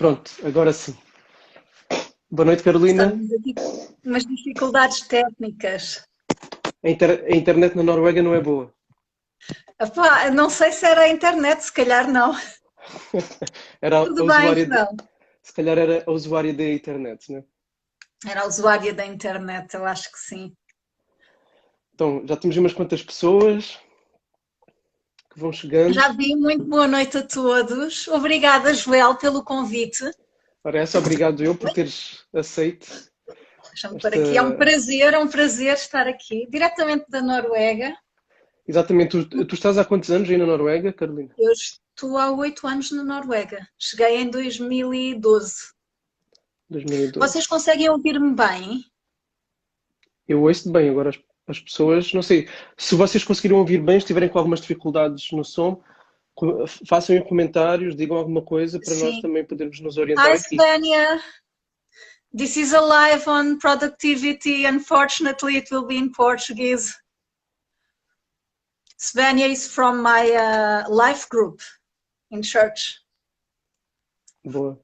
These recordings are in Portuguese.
Pronto, agora sim. Boa noite, Carolina. Estamos aqui com umas dificuldades técnicas. A internet na Noruega não é boa. Epá, não sei se era a internet, se calhar não. Era a Tudo bem, usuária, João. se calhar era a usuária da internet, né? Era a usuária da internet, eu acho que sim. Então, já temos umas quantas pessoas que vão chegando. Já vi, muito boa noite a todos. Obrigada, Joel, pelo convite. Ora, essa, obrigado eu por teres aceito Deixa-me por esta... aqui. É um prazer estar aqui, diretamente da Noruega. Exatamente, tu estás há quantos anos aí na Noruega, Carolina? Eu estou há 8 anos na Noruega. Cheguei em 2012. 2012. Vocês conseguem ouvir-me bem? Eu ouço bem, agora as pessoas, não sei, se vocês conseguiram ouvir bem, se estiverem com algumas dificuldades no som, façam em comentários, digam alguma coisa para nós Sim. também podermos nos orientar Hi, aqui. Svenja. This is a live on productivity. Unfortunately, it will be in Portuguese. Svenja is from my life group in church. Boa.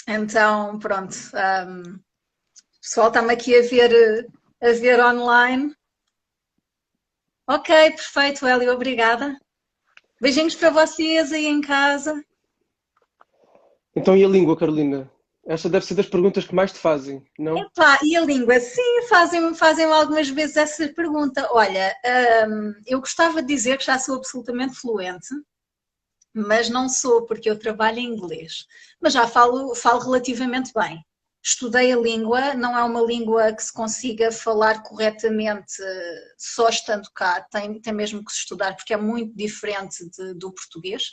Então, pronto. O pessoal está-me aqui a ver online. Ok, perfeito, Hélio, obrigada. Beijinhos para vocês aí em casa. Então, e a língua, Carolina? Esta deve ser das perguntas que mais te fazem, não? Epá, e a língua? Sim, fazem algumas vezes essa pergunta. Olha, eu gostava de dizer que já sou absolutamente fluente, mas não sou porque eu trabalho em inglês. Mas já falo relativamente bem. Estudei a língua, não é uma língua que se consiga falar corretamente só estando cá, tem mesmo que se estudar porque é muito diferente do português.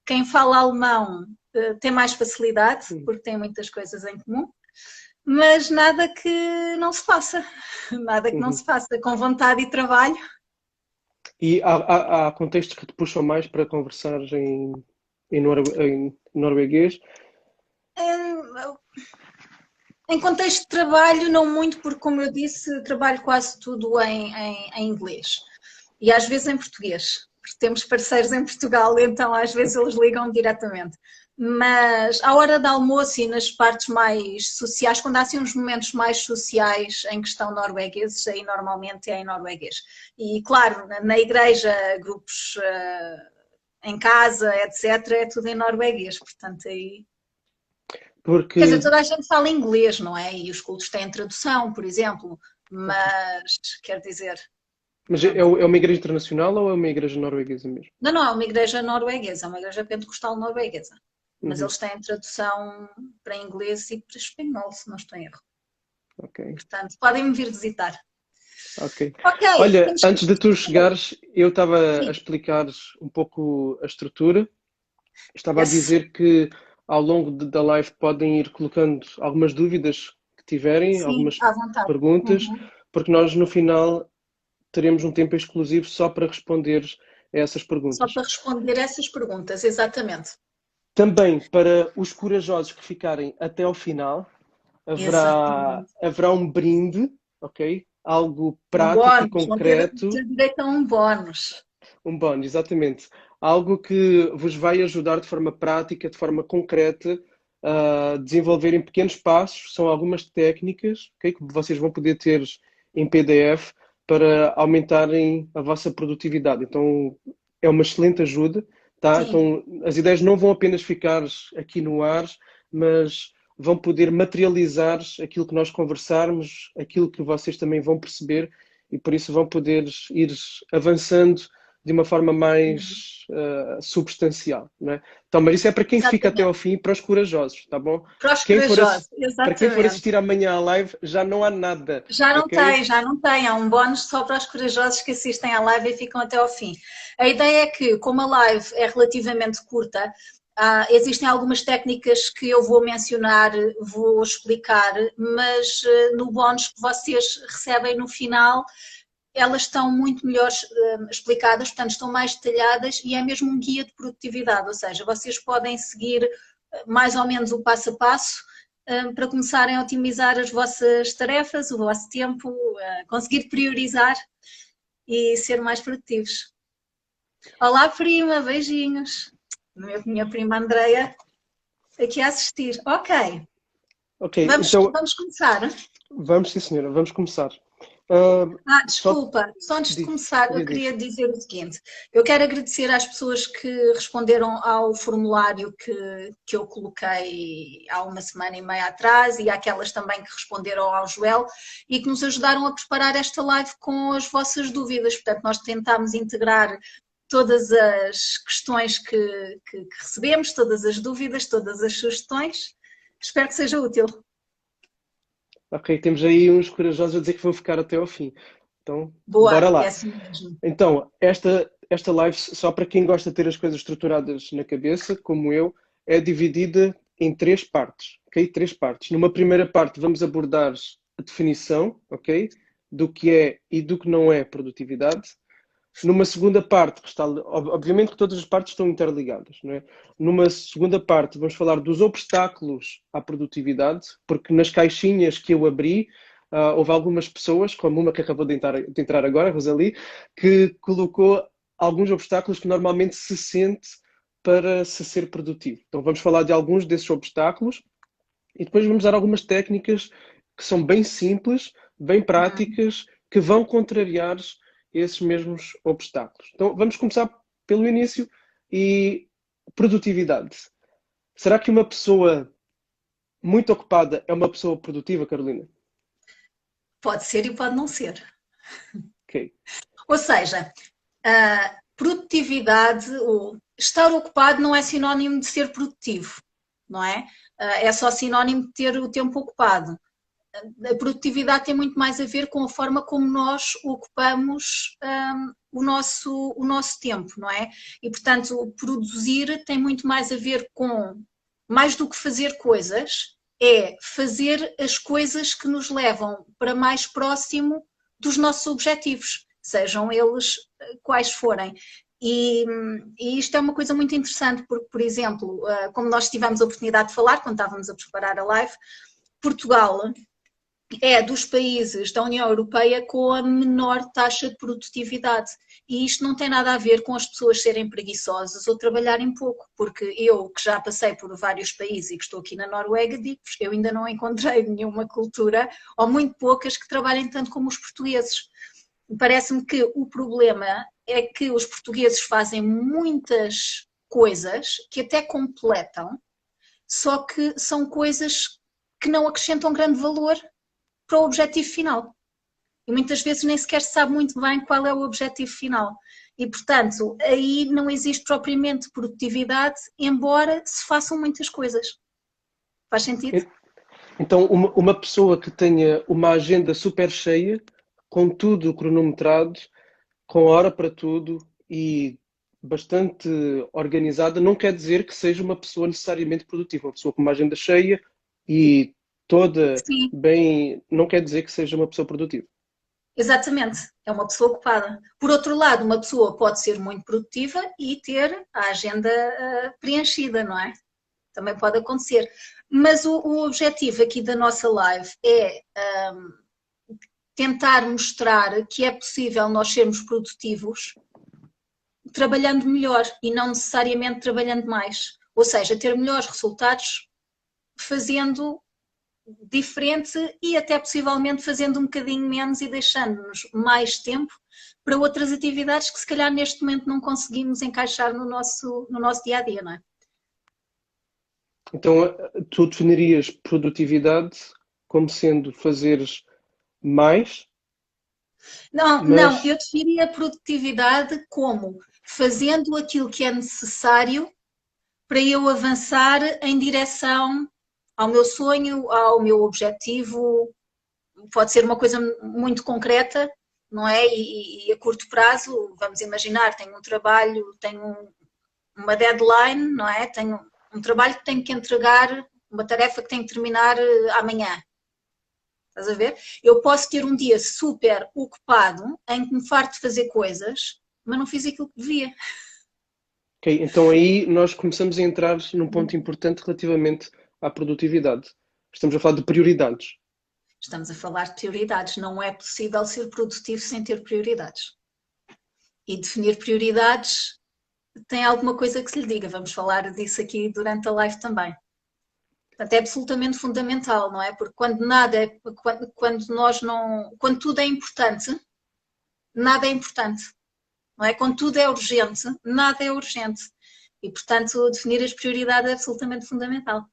Quem fala alemão tem mais facilidade porque tem muitas coisas em comum, mas nada que não se faça, nada que não Uhum. se faça, com vontade e trabalho. E há contextos que te puxam mais para conversar em norueguês? Em contexto de trabalho, não muito, porque, como eu disse, trabalho quase tudo em inglês e às vezes em português, porque temos parceiros em Portugal, então às vezes eles ligam diretamente. Mas à hora de almoço e nas partes mais sociais, quando há assim uns momentos mais sociais em questão noruegueses, aí normalmente é em norueguês. E claro, na igreja, grupos em casa, etc., é tudo em norueguês, portanto aí. Quer dizer, Porque, toda a gente fala inglês, não é? E os cultos têm tradução, por exemplo, mas quer dizer, mas é, pronto. é uma igreja internacional ou é uma igreja norueguesa mesmo? Não, não, é uma igreja norueguesa, é uma igreja pentecostal norueguesa. Mas Uhum. eles têm tradução para inglês e para espanhol, se não estou em erro. Ok, Portanto, podem me vir visitar. ok. Ok, Olha, temos que. antes de tu chegares, eu estava a Sim, explicar um pouco a estrutura. Estava a yes, dizer que ao longo da live podem ir colocando algumas dúvidas que tiverem, sim, algumas à vontade. perguntas, Uhum. porque nós no final teremos um tempo exclusivo só para responder a essas Só perguntas. para responder essas perguntas, exatamente. Também para os corajosos que ficarem até ao final, Exatamente. haverá um brinde, ok? Algo Um prático e bónus, vão concreto, ter direito a um bónus. um bónus, exatamente. Algo que vos vai ajudar de forma prática, de forma concreta, a desenvolverem pequenos passos. São algumas técnicas, ok, que vocês vão poder ter em PDF para aumentarem a vossa produtividade. Então, é uma excelente ajuda, tá? Sim, Então, as ideias não vão apenas ficar aqui no ar, mas vão poder materializar aquilo que nós conversarmos, aquilo que vocês também vão perceber e por isso vão poder ir avançando de uma forma mais substancial, não é? Então, mas isso é para quem fica até ao exatamente. fim e para os corajosos, tá bom? Para os Quem for, corajosos, para quem for exatamente. assistir amanhã à live, já não há nada, Já não ok? tem, já não tem. Há um bónus só para os corajosos que assistem à live e ficam até ao fim. A ideia é que, como a live é relativamente curta, existem algumas técnicas que eu vou mencionar, vou explicar, mas no bónus que vocês recebem no final, elas estão muito melhor explicadas, portanto, estão mais detalhadas e é mesmo um guia de produtividade, ou seja, vocês podem seguir mais ou menos o passo a passo para começarem a otimizar as vossas tarefas, o vosso tempo, conseguir priorizar e ser mais produtivos. Olá, prima, beijinhos. Minha prima Andreia. aqui a assistir. Ok, Ok, vamos, então vamos começar. vamos, sim, senhora, vamos começar. Ah, só Desculpa, só antes de diz, começar, eu diz. queria dizer o seguinte: eu quero agradecer às pessoas que responderam ao formulário que eu coloquei há uma semana e meia atrás e àquelas também que responderam ao Joel e que nos ajudaram a preparar esta live com as vossas dúvidas. Portanto, nós tentámos integrar todas as questões que recebemos, todas as dúvidas, todas as sugestões. Espero que seja útil. Ok, temos aí uns corajosos a dizer que vão ficar até ao fim. Então, bora Boa, é lá. assim mesmo. Então, esta live, só para quem gosta de ter as coisas estruturadas na cabeça, como eu, é dividida em três partes, ok? Três partes. Numa primeira parte vamos abordar a definição, ok? Do que é e do que não é produtividade. Numa segunda parte, que está, obviamente que todas as partes estão interligadas, não é? Numa segunda parte, vamos falar dos obstáculos à produtividade, porque nas caixinhas que eu abri, houve algumas pessoas, como uma que acabou de entrar agora, a Rosalie, que colocou alguns obstáculos que normalmente se sente para se ser produtivo. Então vamos falar de alguns desses obstáculos e depois vamos dar algumas técnicas que são bem simples, bem práticas, que vão contrariar esses mesmos obstáculos. Então vamos começar pelo início e produtividade. Será que uma pessoa muito ocupada é uma pessoa produtiva, Carolina? Pode ser e pode não ser. Ok. Ou seja, a produtividade ou estar ocupado não é sinónimo de ser produtivo, não é? É só sinónimo de ter o tempo ocupado. A produtividade tem muito mais a ver com a forma como nós ocupamos o nosso tempo, não é? E, portanto, produzir tem muito mais a ver com, mais do que fazer coisas, é fazer as coisas que nos levam para mais próximo dos nossos objetivos, sejam eles quais forem. E isto é uma coisa muito interessante, porque, por exemplo, como nós tivemos a oportunidade de falar quando estávamos a preparar a live, Portugal é dos países da União Europeia com a menor taxa de produtividade. E isto não tem nada a ver com as pessoas serem preguiçosas ou trabalharem pouco, porque eu, que já passei por vários países e que estou aqui na Noruega, digo-vos, eu ainda não encontrei nenhuma cultura, ou muito poucas, que trabalhem tanto como os portugueses. Parece-me que o problema é que os portugueses fazem muitas coisas que até completam, só que são coisas que não acrescentam grande valor para o objetivo final. E muitas vezes nem sequer se sabe muito bem qual é o objetivo final. E, portanto, aí não existe propriamente produtividade, embora se façam muitas coisas. Faz sentido? Então, uma pessoa que tenha uma agenda super cheia, com tudo cronometrado, com hora para tudo e bastante organizada, não quer dizer que seja uma pessoa necessariamente produtiva. Uma pessoa com uma agenda cheia e toda Sim, bem, não quer dizer que seja uma pessoa produtiva. exatamente. É uma pessoa ocupada. Por outro lado, uma pessoa pode ser muito produtiva e ter a agenda preenchida, não é? Também pode acontecer. Mas o objetivo aqui da nossa live é tentar mostrar que é possível nós sermos produtivos trabalhando melhor e não necessariamente trabalhando mais. Ou seja, ter melhores resultados fazendo diferente e até possivelmente fazendo um bocadinho menos e deixando-nos mais tempo para outras atividades que se calhar neste momento não conseguimos encaixar no nosso dia a dia, não é? Então, tu definirias produtividade como sendo fazeres mais, Não, não, mas eu definiria a produtividade como fazendo aquilo que é necessário para eu avançar em direção ao meu sonho, ao meu objetivo. Pode ser uma coisa muito concreta, não é? E a curto prazo, vamos imaginar, tenho um trabalho, tenho uma deadline, não é? Tenho um trabalho que tenho que entregar, uma tarefa que tenho que terminar amanhã. Estás a ver? Eu posso ter um dia super ocupado em que me farto de fazer coisas, mas não fiz aquilo que devia. ok, então aí nós começamos a entrar num ponto importante relativamente à produtividade. Estamos a falar de prioridades. Estamos a falar de prioridades. Não é possível ser produtivo sem ter prioridades. E definir prioridades tem alguma coisa que se lhe diga. Vamos falar disso aqui durante a live também. Portanto, é absolutamente fundamental, não é? Porque quando nada é, quando nós não, quando tudo é importante, nada é importante, não é? Quando tudo é urgente, nada é urgente. E, portanto, definir as prioridades é absolutamente fundamental.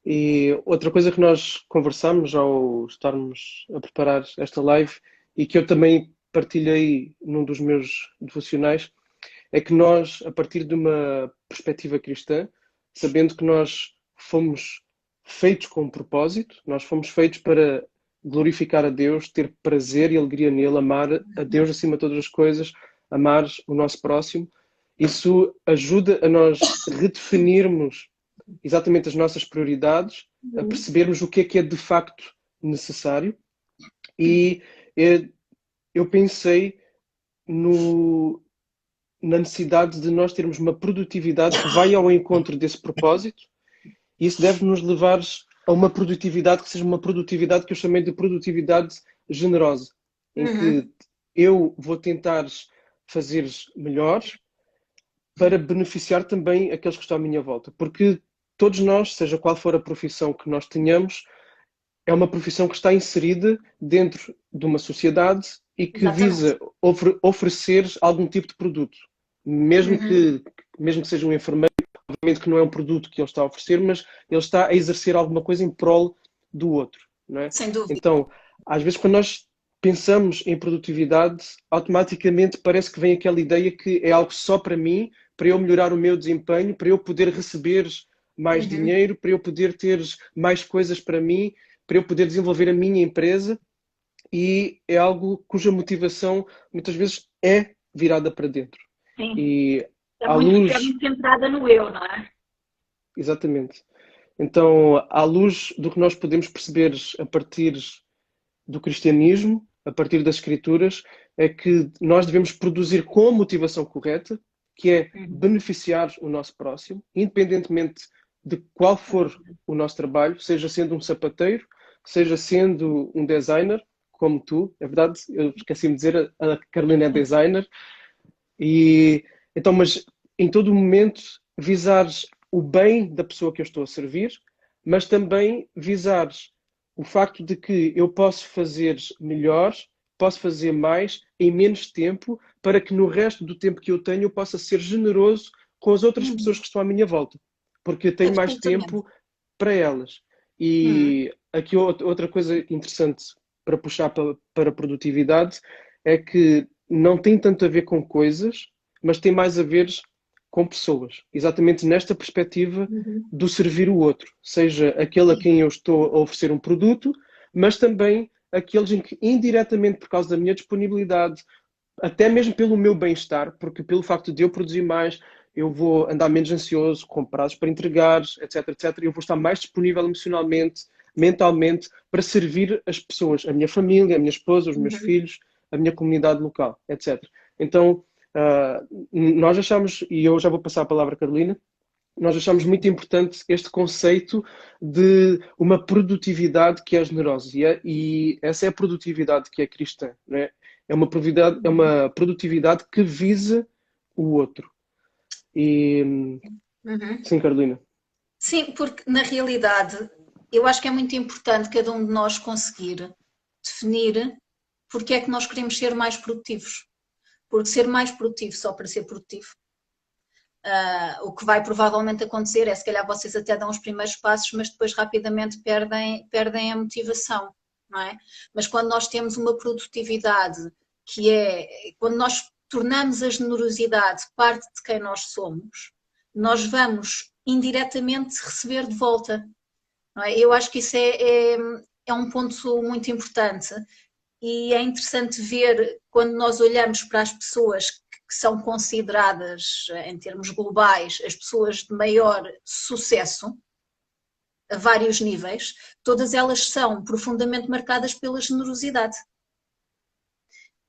E outra coisa que nós conversamos ao estarmos a preparar esta live e que eu também partilhei num dos meus devocionais é que nós, a partir de uma perspectiva cristã, sabendo que nós fomos feitos com um propósito, nós fomos feitos para glorificar a Deus, ter prazer e alegria nele, amar a Deus acima de todas as coisas, amar o nosso próximo. Isso ajuda a nós redefinirmos exatamente as nossas prioridades, a percebermos o que é de facto necessário. E eu pensei na necessidade de nós termos uma produtividade que vai ao encontro desse propósito, e isso deve nos levar a uma produtividade que seja uma produtividade que eu chamei de produtividade generosa, em que eu vou tentar fazer melhor para beneficiar também aqueles que estão à minha volta. Porque todos nós, seja qual for a profissão que nós tenhamos, é uma profissão que está inserida dentro de uma sociedade e que visa oferecer algum tipo de produto. Mesmo que seja um enfermeiro, obviamente que não é um produto que ele está a oferecer, mas ele está a exercer alguma coisa em prol do outro, não é? Sem dúvida. Então, às vezes quando nós pensamos em produtividade, automaticamente parece que vem aquela ideia que é algo só para mim, para eu melhorar o meu desempenho, para eu poder receber mais dinheiro, para eu poder ter mais coisas para mim, para eu poder desenvolver a minha empresa, e é algo cuja motivação muitas vezes é virada para dentro. Sim. E é muito centrada no eu, não é? Exatamente. Então, à luz do que nós podemos perceber a partir do cristianismo, a partir das escrituras, é que nós devemos produzir com a motivação correta, que é beneficiar o nosso próximo, independentemente de qual for o nosso trabalho, seja sendo um sapateiro, seja sendo um designer, como tu, é verdade, eu esqueci-me de dizer, a Carolina é designer, e então, mas em todo momento visares o bem da pessoa que eu estou a servir, mas também visares o facto de que eu posso fazer melhor, posso fazer mais em menos tempo, para que no resto do tempo que eu tenho eu possa ser generoso com as outras pessoas que estão à minha volta, porque eu tenho mais tempo para elas. E aqui outra coisa interessante para puxar para a produtividade é que não tem tanto a ver com coisas, mas tem mais a ver com pessoas. Exatamente nesta perspectiva do servir o outro. Seja aquele a quem eu estou a oferecer um produto, mas também aqueles em que indiretamente, por causa da minha disponibilidade, até mesmo pelo meu bem-estar, porque pelo facto de eu produzir mais, eu vou andar menos ansioso, com prazos para entregar, etc, etc. Eu vou estar mais disponível emocionalmente, mentalmente, para servir as pessoas, a minha família, a minha esposa, os meus filhos, a minha comunidade local, etc. Então, nós achamos, e eu já vou passar a palavra à Carolina, nós achamos muito importante este conceito de uma produtividade que é generosa. E essa é a produtividade que é cristã, não é? É uma produtividade que visa o outro. E sim, Carolina. Sim, porque na realidade eu acho que é muito importante cada um de nós conseguir definir porque é que nós queremos ser mais produtivos. Porque ser mais produtivo só para ser produtivo, o que vai provavelmente acontecer é, se calhar vocês até dão os primeiros passos, mas depois rapidamente perdem a motivação, não é? Mas quando nós temos uma produtividade que é, quando nós tornamos a generosidade parte de quem nós somos, nós vamos indiretamente receber de volta, não é? Eu acho que isso é um ponto muito importante. E é interessante ver, quando nós olhamos para as pessoas que são consideradas, em termos globais, as pessoas de maior sucesso, a vários níveis, todas elas são profundamente marcadas pela generosidade.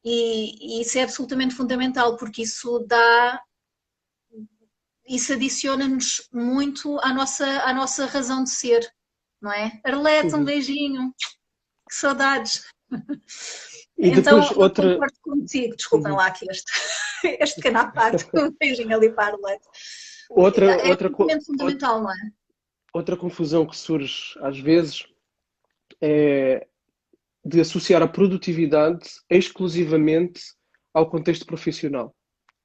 E isso é absolutamente fundamental, porque isso adiciona-nos muito à nossa razão de ser, não é? Arlete, um beijinho, que saudades! E então, depois eu concordo contigo, desculpem lá que este pequeno à parte, um beijinho ali para a Arlete. É fundamental, não é? outra confusão que surge às vezes é de associar a produtividade exclusivamente ao contexto profissional.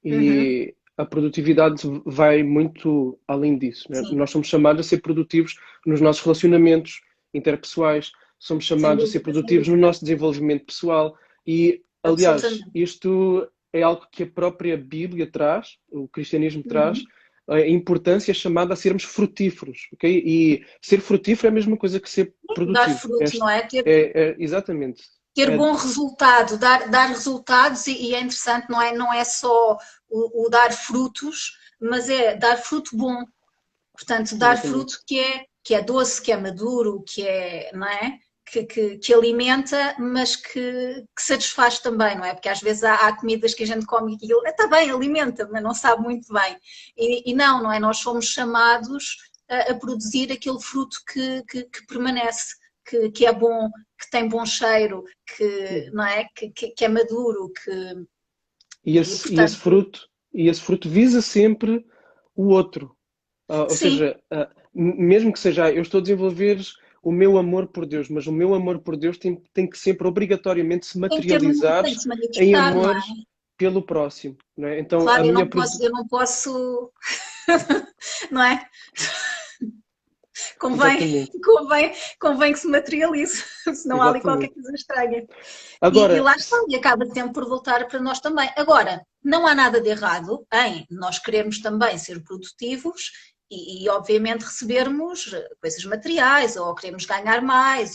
Uhum, E a produtividade vai muito além disso, né? sim, Nós somos chamados a ser produtivos nos nossos relacionamentos interpessoais, somos sem chamados a ser dúvida, sem produtivos no dúvida. nosso desenvolvimento pessoal e, aliás, Absolutamente. isto é algo que a própria Bíblia traz, o cristianismo traz, Uhum. a importância chamada a sermos frutíferos, ok? E ser frutífero é a mesma coisa que ser Dar produtivo. fruto, não é? Exatamente. Ter É, bom resultado, dar resultados e é interessante, não é só o dar frutos, mas é dar fruto bom. Portanto, dar fruto exatamente. que é doce, que é maduro, que é, não é? Que alimenta, mas que satisfaz também, não é? Porque às vezes há comidas que a gente come e aquilo está bem, alimenta, mas não sabe muito bem. E não é? Nós somos chamados a produzir aquele fruto que permanece, que é bom, que tem bom cheiro, não é? Que é maduro, E e esse, e esse portanto, fruto, e esse fruto visa sempre o outro. Ou sim, seja, mesmo que seja, eu estou a desenvolver o meu amor por Deus, mas o meu amor por Deus tem que sempre obrigatoriamente se materializar tem que se em manifestar, não amor é? pelo próximo. Não é? Então, a Claro, minha eu não posso, não é? Convém, exatamente, convém que se materialize, senão há ali qualquer exatamente. coisa estranha. E Agora, lá está, e acaba sempre por voltar para nós também. Agora, não há nada de errado em nós querermos também ser produtivos obviamente recebermos coisas materiais, ou queremos ganhar mais,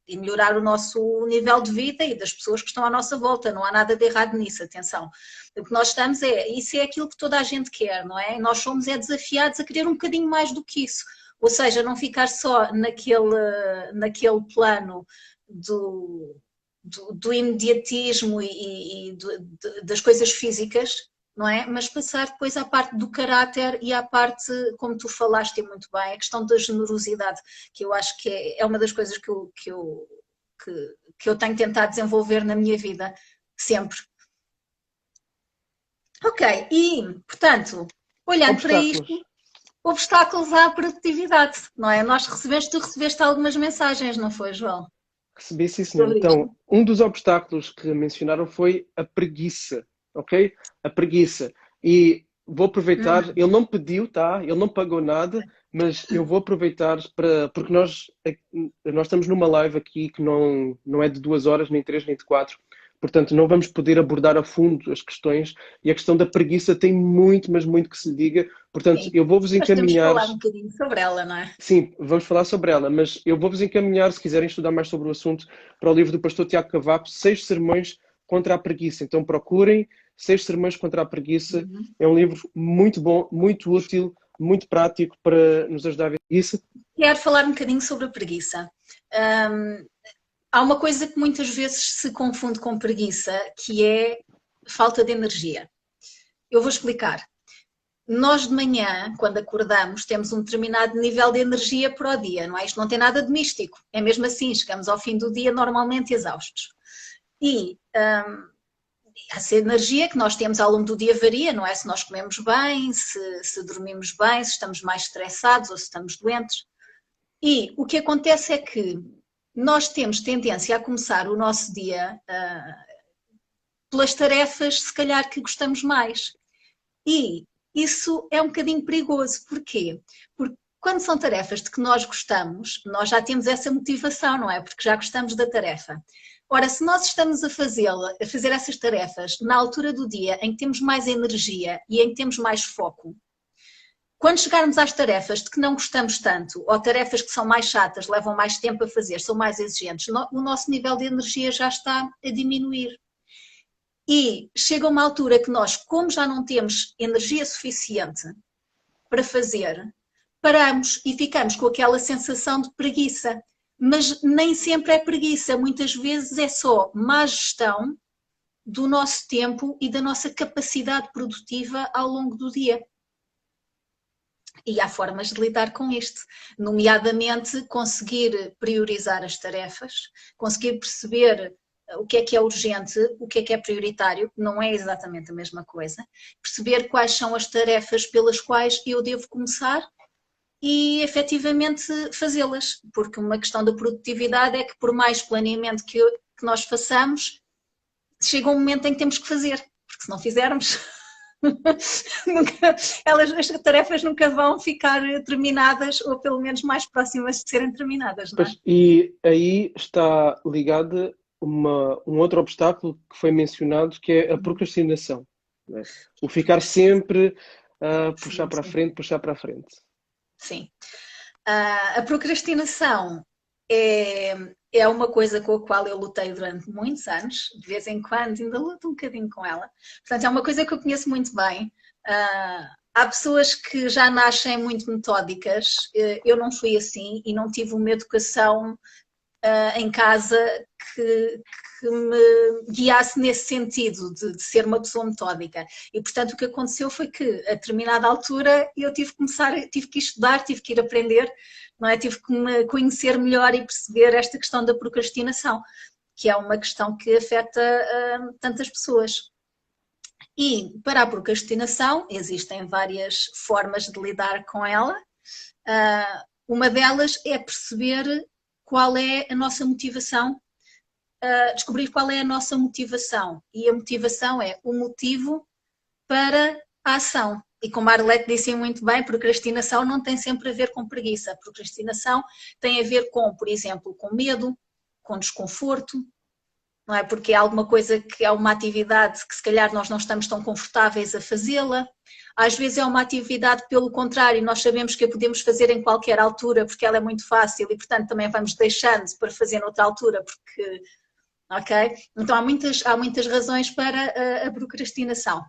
e melhorar o nosso nível de vida e das pessoas que estão à nossa volta. Não há nada de errado nisso, atenção. O que nós estamos isso é aquilo que toda a gente quer, não é? Nós somos desafiados a querer um bocadinho mais do que isso. Ou seja, não ficar só naquele plano do, do imediatismo das coisas físicas, não é? Mas passar depois à parte do caráter e à parte, como tu falaste muito bem, a questão da generosidade, que eu acho que é uma das coisas que eu tenho tentado desenvolver na minha vida, sempre. Ok, e, portanto, olhando para obstáculos. isto, obstáculos à produtividade, não é? Tu recebeste algumas mensagens, não foi, João? Recebi, sim, senhor. Sobre isto. Então, um dos obstáculos que mencionaram foi a preguiça, ok? A preguiça. E vou aproveitar, Uhum. ele não pediu, tá? Ele não pagou nada, mas eu vou aproveitar porque nós estamos numa live aqui que não é de 2 horas, nem três, nem de quatro. Portanto, não vamos poder abordar a fundo as questões e a questão da preguiça tem muito, mas muito que se lhe diga. Portanto, Sim, eu vou-vos mas temos que encaminhar. falar um bocadinho sobre ela, não é? Sim, vamos falar sobre ela, mas eu vou-vos encaminhar, se quiserem estudar mais sobre o assunto, para o livro do pastor Tiago Cavaco, Seis Sermões contra a Preguiça. Então procurem Seis Sermões contra a Preguiça. Uhum. É um livro muito bom, muito útil, muito prático para nos ajudar a ver isso. Quero falar um bocadinho sobre a preguiça. Hum, há uma coisa que muitas vezes se confunde com preguiça, que é falta de energia. Eu vou explicar. Nós de manhã, quando acordamos, temos um determinado nível de energia para o dia, não é? Isto não tem nada de místico. É mesmo assim, chegamos ao fim do dia normalmente exaustos. E essa energia que nós temos ao longo do dia varia, não é? Se nós comemos bem, se dormimos bem, se estamos mais estressados ou se estamos doentes. E o que acontece é que nós temos tendência a começar o nosso dia pelas tarefas, se calhar, que gostamos mais. E isso é um bocadinho perigoso. Porquê? Porque quando são tarefas de que nós gostamos, nós já temos essa motivação, não é? Porque já gostamos da tarefa. Ora, se nós estamos a fazer essas tarefas na altura do dia em que temos mais energia e em que temos mais foco, quando chegarmos às tarefas de que não gostamos tanto, ou tarefas que são mais chatas, levam mais tempo a fazer, são mais exigentes, o nosso nível de energia já está a diminuir. E chega uma altura que nós, como já não temos energia suficiente para fazer, paramos e ficamos com aquela sensação de preguiça. Mas nem sempre é preguiça, muitas vezes é só má gestão do nosso tempo e da nossa capacidade produtiva ao longo do dia. E há formas de lidar com isto, nomeadamente conseguir priorizar as tarefas, conseguir perceber o que é urgente, o que é prioritário, não é exatamente a mesma coisa, perceber quais são as tarefas pelas quais eu devo começar e efetivamente fazê-las, porque uma questão da produtividade é que por mais planeamento que nós façamos, chega um momento em que temos que fazer, porque se não fizermos, as tarefas nunca vão ficar terminadas, ou pelo menos mais próximas de serem terminadas, não é? Pois, e aí está ligada um outro obstáculo que foi mencionado, que é a procrastinação, não é? O ficar sempre a puxar Sim, para a sim. frente, puxar para a frente. Sim. A procrastinação é uma coisa com a qual eu lutei durante muitos anos, de vez em quando ainda luto um bocadinho com ela. Portanto, é uma coisa que eu conheço muito bem. Há pessoas que já nascem muito metódicas, eu não fui assim e não tive uma educação em casa que, que me guiasse nesse sentido de ser uma pessoa metódica. E, portanto, o que aconteceu foi que, a determinada altura, eu tive que começar, tive que estudar, tive que ir aprender, não é? Tive que me conhecer melhor e perceber esta questão da procrastinação, que é uma questão que afeta tantas pessoas. E para a procrastinação existem várias formas de lidar com ela. Uma delas é perceber qual é a nossa motivação, descobrir qual é a nossa motivação. E a motivação é o motivo para a ação. E como a Arlete disse muito bem, procrastinação não tem sempre a ver com preguiça. Procrastinação tem a ver com, por exemplo, com medo, com desconforto, não é? Porque é alguma coisa que é uma atividade que se calhar nós não estamos tão confortáveis a fazê-la. Às vezes é uma atividade, pelo contrário, nós sabemos que a podemos fazer em qualquer altura porque ela é muito fácil e, portanto, também vamos deixando para fazer noutra altura porque, ok? Então há muitas razões para a procrastinação.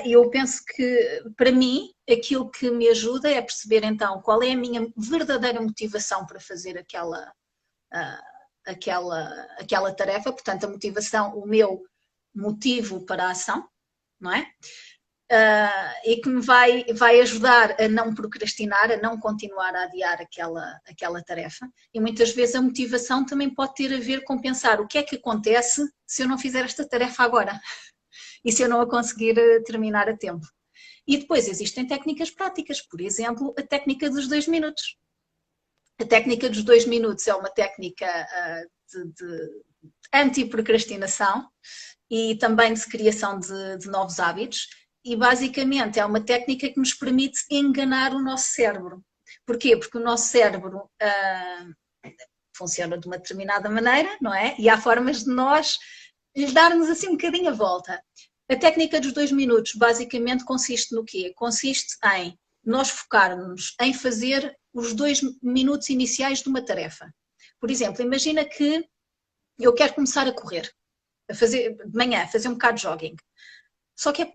Eu penso que, para mim, aquilo que me ajuda é perceber então qual é a minha verdadeira motivação para fazer aquela tarefa, portanto, a motivação, o meu motivo para a ação, não é? E que me vai ajudar a não procrastinar, a não continuar a adiar aquela tarefa. E muitas vezes a motivação também pode ter a ver com pensar o que é que acontece se eu não fizer esta tarefa agora e se eu não a conseguir terminar a tempo. E depois existem técnicas práticas, por exemplo, a técnica dos 2 minutos. A técnica dos 2 minutos é uma técnica de anti-procrastinação e também de criação de novos hábitos. E basicamente é uma técnica que nos permite enganar o nosso cérebro. Porquê? Porque o nosso cérebro funciona de uma determinada maneira, não é? E há formas de nós lhe darmos assim um bocadinho a volta. A técnica dos 2 minutos basicamente consiste no quê? Consiste em nós focarmos em fazer os 2 minutos iniciais de uma tarefa. Por exemplo, imagina que eu quero começar a correr, de manhã, fazer um bocado de jogging. Só que,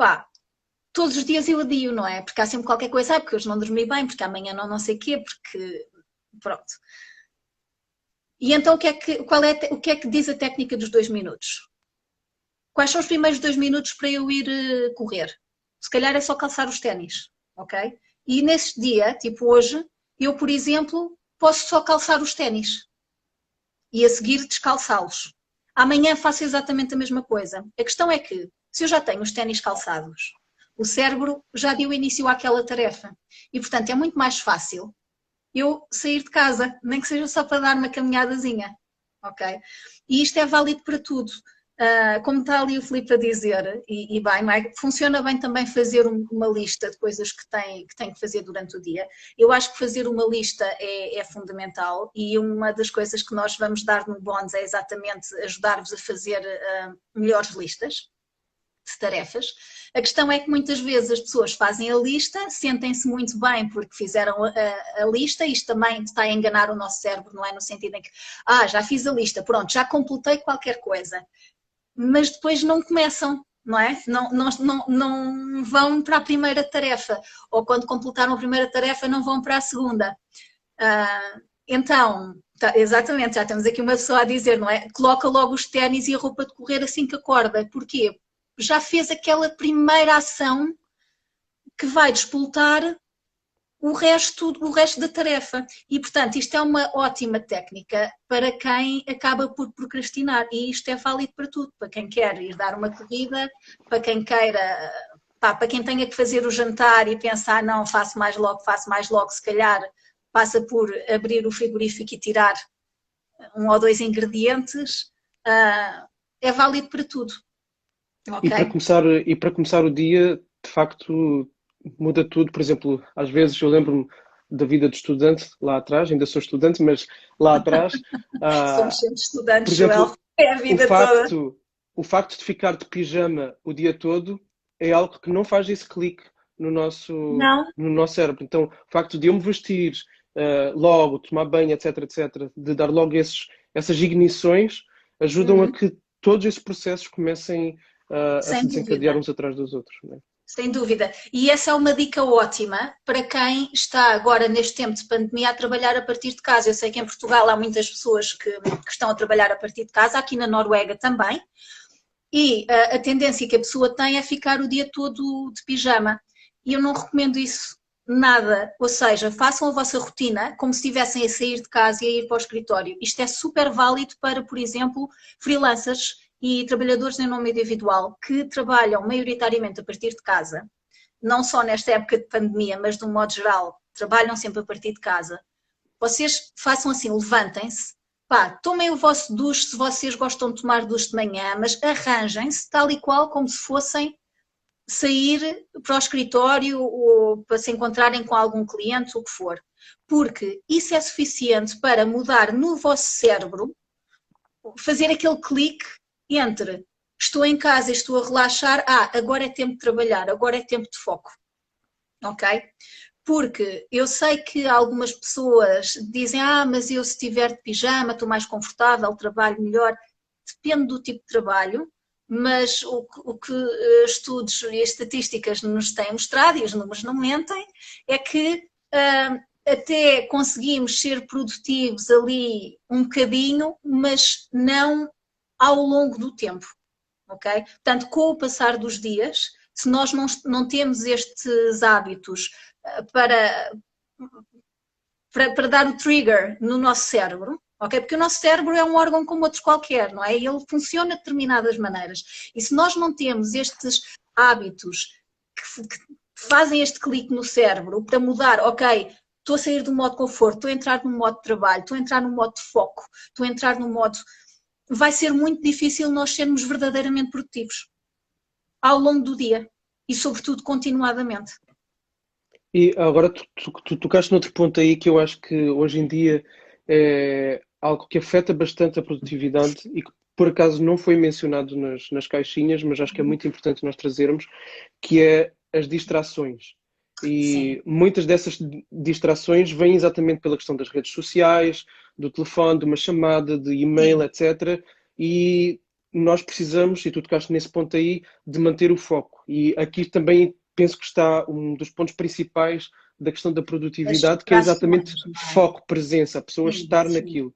todos os dias eu adio, não é? Porque há sempre qualquer coisa, porque hoje não dormi bem, porque amanhã não sei o quê, porque... Pronto. E então o que é que diz a técnica dos 2 minutos? Quais são os primeiros 2 minutos para eu ir correr? Se calhar é só calçar os ténis, ok? E nesse dia, tipo hoje, eu, por exemplo, posso só calçar os ténis e a seguir descalçá-los. Amanhã faço exatamente a mesma coisa. A questão é que, se eu já tenho os ténis calçados, o cérebro já deu início àquela tarefa. E, portanto, é muito mais fácil eu sair de casa, nem que seja só para dar uma caminhadazinha, ok? E isto é válido para tudo. Como está ali o Filipe a dizer, e bem, não é? Funciona bem também fazer uma lista de coisas que tem que fazer durante o dia. Eu acho que fazer uma lista é fundamental e uma das coisas que nós vamos dar no Bonds é exatamente ajudar-vos a fazer melhores listas de tarefas. A questão é que muitas vezes as pessoas fazem a lista, sentem-se muito bem porque fizeram a lista, isto também está a enganar o nosso cérebro, não é? No sentido em que, já fiz a lista, pronto, já completei qualquer coisa. Mas depois não começam, não é? Não vão para a primeira tarefa, ou quando completaram a primeira tarefa não vão para a segunda. Então, exatamente, já temos aqui uma pessoa a dizer, não é? Coloca logo os ténis e a roupa de correr assim que acorda. Porquê? Já fez aquela primeira ação que vai despoltar o resto da tarefa. E, portanto, isto é uma ótima técnica para quem acaba por procrastinar. E isto é válido para tudo. Para quem quer ir dar uma corrida, para quem queira Pá, para quem tenha que fazer o jantar e pensar, não, faço mais logo, se calhar passa por abrir o frigorífico e tirar um ou dois ingredientes, é válido para tudo, ok? E para começar o dia, de facto, muda tudo. Por exemplo, às vezes eu lembro-me da vida de estudante lá atrás, ainda sou estudante, mas lá atrás, Somos ah, sempre por estudantes, Joel, exemplo, é a o vida toda. facto, o facto de ficar de pijama o dia todo é algo que não faz esse clique Não? no nosso cérebro. Então, o facto de eu me vestir logo, tomar banho, etc, etc, de dar logo essas ignições, ajudam a Uhum. que todos esses processos comecem a se Sem desencadear dúvida. uns atrás dos outros. Né? Sem dúvida. E essa é uma dica ótima para quem está agora, neste tempo de pandemia, a trabalhar a partir de casa. Eu sei que em Portugal há muitas pessoas que estão a trabalhar a partir de casa, aqui na Noruega também, e a tendência que a pessoa tem é ficar o dia todo de pijama. E eu não recomendo isso nada. Ou seja, façam a vossa rotina como se estivessem a sair de casa e a ir para o escritório. Isto é super válido para, por exemplo, freelancers e trabalhadores em nome individual que trabalham maioritariamente a partir de casa, não só nesta época de pandemia, mas de um modo geral, trabalham sempre a partir de casa. Vocês façam assim, levantem-se, pá, tomem o vosso duche se vocês gostam de tomar duche de manhã, mas arranjem-se tal e qual como se fossem sair para o escritório ou para se encontrarem com algum cliente, o que for. Porque isso é suficiente para mudar no vosso cérebro, fazer aquele clique entre estou em casa e estou a relaxar, agora é tempo de trabalhar, agora é tempo de foco, ok? Porque eu sei que algumas pessoas dizem, mas eu se estiver de pijama estou mais confortável, trabalho melhor. Depende do tipo de trabalho, mas o que estudos e estatísticas nos têm mostrado, e os números não mentem, é que até conseguimos ser produtivos ali um bocadinho, mas não ao longo do tempo, ok? Portanto, com o passar dos dias, se nós não temos estes hábitos para, para dar o trigger no nosso cérebro, ok? Porque o nosso cérebro é um órgão como outros qualquer, não é? Ele funciona de determinadas maneiras. E se nós não temos estes hábitos que fazem este clique no cérebro para mudar, ok, estou a sair do modo conforto, estou a entrar no modo de trabalho, estou a entrar no modo de foco, estou a entrar no modo... Vai ser muito difícil nós sermos verdadeiramente produtivos ao longo do dia e, sobretudo, continuadamente. E agora tu tocaste noutro ponto aí que eu acho que hoje em dia é algo que afeta bastante a produtividade e que por acaso não foi mencionado nas caixinhas, mas acho que é muito importante nós trazermos, que é as distrações. Sim. E muitas dessas distrações vêm exatamente pela questão das redes sociais, do telefone, de uma chamada, de e-mail, Sim. etc. E nós precisamos, e tu tocaste nesse ponto aí, de manter o foco. E aqui também penso que está um dos pontos principais da questão da As produtividade, que é exatamente distrações, não é? foco, presença, a pessoa Sim, estar sim. naquilo. Os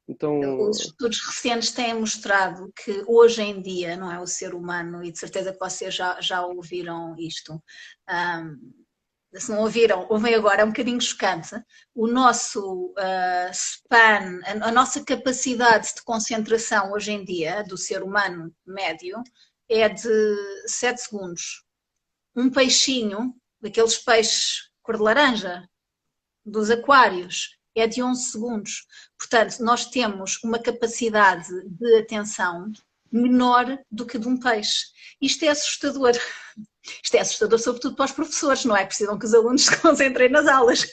Então, estudos recentes têm mostrado que hoje em dia, não é, o ser humano, e de certeza que vocês já ouviram isto, se não ouviram, ouvem agora, é um bocadinho chocante, o nosso span, a nossa capacidade de concentração hoje em dia, do ser humano médio, é de 7 segundos. Um peixinho, daqueles peixes cor de laranja, dos aquários, é de 11 segundos. Portanto, nós temos uma capacidade de atenção menor do que de um peixe. Isto é assustador. Isto é assustador, sobretudo para os professores, não é? Precisam que os alunos se concentrem nas aulas.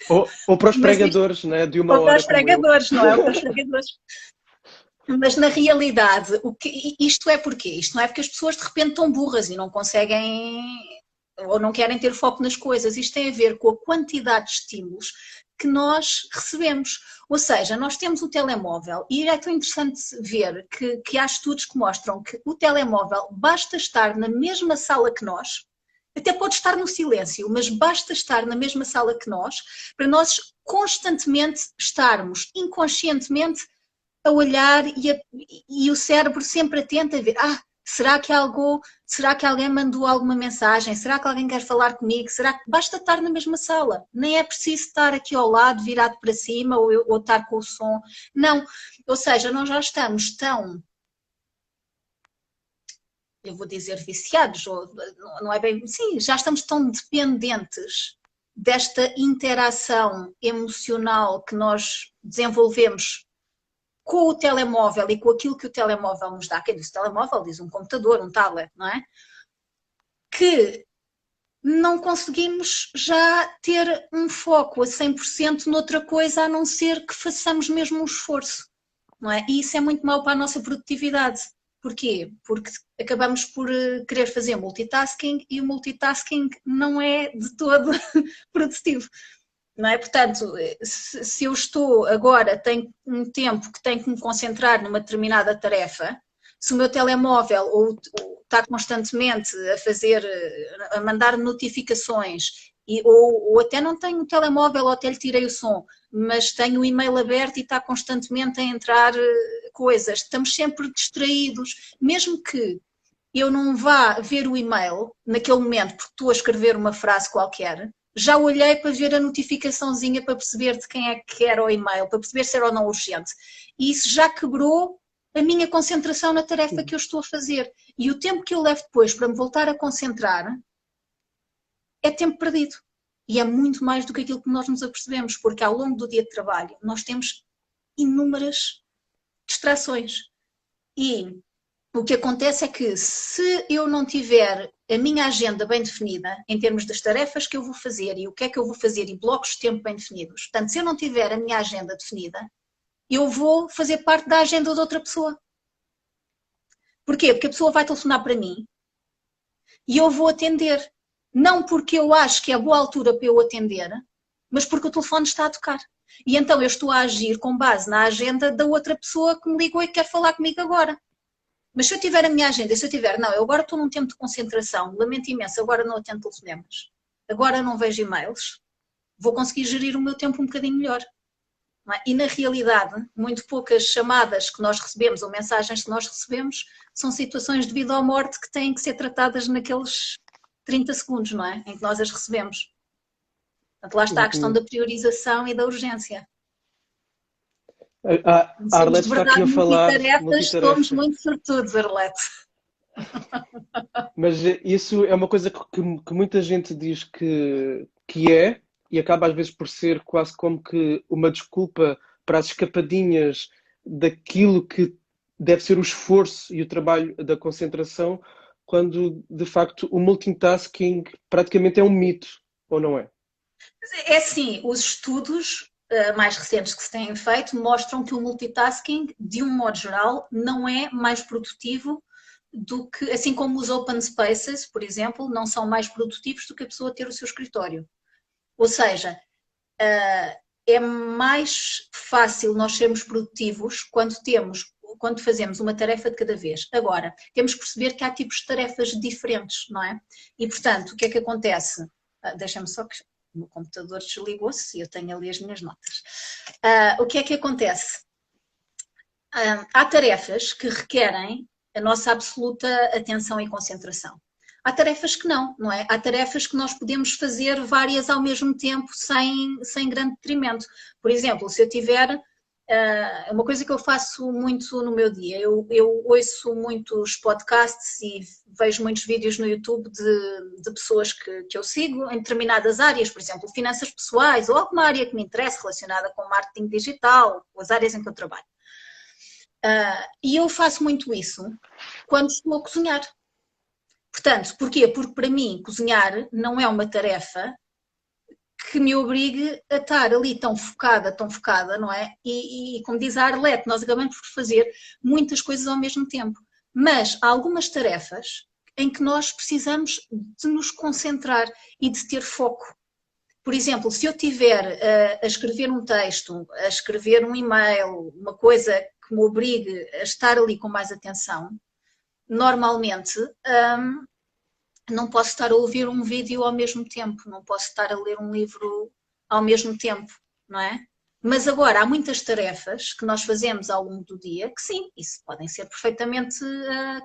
ou para os Mas isto, pregadores, né, de uma ou para hora os como eu. pregadores, não é? Ou para os pregadores. Mas na realidade, isto é porquê? Isto não é porque as pessoas de repente estão burras e não conseguem ou não querem ter foco nas coisas. Isto tem a ver com a quantidade de estímulos que nós recebemos. Ou seja, nós temos o telemóvel e é tão interessante ver que há estudos que mostram que o telemóvel basta estar na mesma sala que nós, até pode estar no silêncio, mas basta estar na mesma sala que nós para nós constantemente estarmos inconscientemente a olhar e o cérebro sempre atento a ver, será que alguém mandou alguma mensagem? Será que alguém quer falar comigo? Será que basta estar na mesma sala? Nem é preciso estar aqui ao lado, virado para cima ou estar com o som. Não. Ou seja, nós já estamos tão eu vou dizer viciados, ou não é bem, sim, já estamos tão dependentes desta interação emocional que nós desenvolvemos com o telemóvel e com aquilo que o telemóvel nos dá. Quem diz telemóvel diz um computador, um tablet, não é? Que não conseguimos já ter um foco a 100% noutra coisa, a não ser que façamos mesmo um esforço, não é? E isso é muito mau para a nossa produtividade. Porquê? Porque acabamos por querer fazer multitasking e o multitasking não é de todo produtivo. Não é? Portanto, se eu estou agora, tenho um tempo que tenho que me concentrar numa determinada tarefa, se o meu telemóvel ou está constantemente a mandar notificações, ou até não tenho o telemóvel ou até lhe tirei o som, mas tenho o e-mail aberto e está constantemente a entrar coisas, estamos sempre distraídos, mesmo que eu não vá ver o e-mail naquele momento porque estou a escrever uma frase qualquer, já olhei para ver a notificaçãozinha para perceber de quem é que era o e-mail, para perceber se era ou não urgente. E isso já quebrou a minha concentração na tarefa que eu estou a fazer. E o tempo que eu levo depois para me voltar a concentrar é tempo perdido. E é muito mais do que aquilo que nós nos apercebemos, porque ao longo do dia de trabalho nós temos inúmeras distrações. E o que acontece é que se eu não tiver a minha agenda bem definida, em termos das tarefas que eu vou fazer e o que é que eu vou fazer e blocos de tempo bem definidos, portanto, se eu não tiver a minha agenda definida, eu vou fazer parte da agenda de outra pessoa. Porquê? Porque a pessoa vai telefonar para mim e eu vou atender. Não porque eu acho que é boa altura para eu atender, mas porque o telefone está a tocar. E então eu estou a agir com base na agenda da outra pessoa que me ligou e quer falar comigo agora. Mas se eu tiver a minha agenda, se eu tiver, não, eu agora estou num tempo de concentração, lamento imenso, agora não atendo telefonemas, agora não vejo e-mails, vou conseguir gerir o meu tempo um bocadinho melhor. Não é? E na realidade, muito poucas chamadas que nós recebemos ou mensagens que nós recebemos são situações de vida ou morte que têm que ser tratadas naqueles 30 segundos, não é? Em que nós as recebemos. Portanto, lá está a questão da priorização e da urgência. A Arlete está aqui a falar multitarefas, somos muito sortudos, Arlete. Mas isso é uma coisa que muita gente diz que é, e acaba às vezes por ser quase como que uma desculpa para as escapadinhas daquilo que deve ser o esforço e o trabalho da concentração, quando de facto o multitasking praticamente é um mito, ou não é? É assim, os estudos mais recentes que se têm feito mostram que o multitasking, de um modo geral, não é mais produtivo do que, assim como os open spaces, por exemplo, não são mais produtivos do que a pessoa ter o seu escritório. Ou seja, é mais fácil nós sermos produtivos quando fazemos uma tarefa de cada vez. Agora, temos que perceber que há tipos de tarefas diferentes, não é? E, portanto, o que é que acontece? Deixa-me só que o meu computador desligou-se e eu tenho ali as minhas notas. O que é que acontece? Há tarefas que requerem a nossa absoluta atenção e concentração. Há tarefas que não é? Há tarefas que nós podemos fazer várias ao mesmo tempo sem grande detrimento. Por exemplo, se eu tiver... uma coisa que eu faço muito no meu dia, eu ouço muitos podcasts e vejo muitos vídeos no YouTube de pessoas que eu sigo em determinadas áreas, por exemplo, finanças pessoais ou alguma área que me interesse relacionada com marketing digital, ou as áreas em que eu trabalho. E eu faço muito isso quando estou a cozinhar. Portanto, porquê? Porque para mim cozinhar não é uma tarefa que me obrigue a estar ali tão focada, não é? E como diz a Arlete, nós acabamos por fazer muitas coisas ao mesmo tempo. Mas há algumas tarefas em que nós precisamos de nos concentrar e de ter foco. Por exemplo, se eu estiver a escrever um texto, a escrever um e-mail, uma coisa que me obrigue a estar ali com mais atenção, normalmente não posso estar a ouvir um vídeo ao mesmo tempo, não posso estar a ler um livro ao mesmo tempo, não é? Mas agora, há muitas tarefas que nós fazemos ao longo do dia que sim, isso podem ser perfeitamente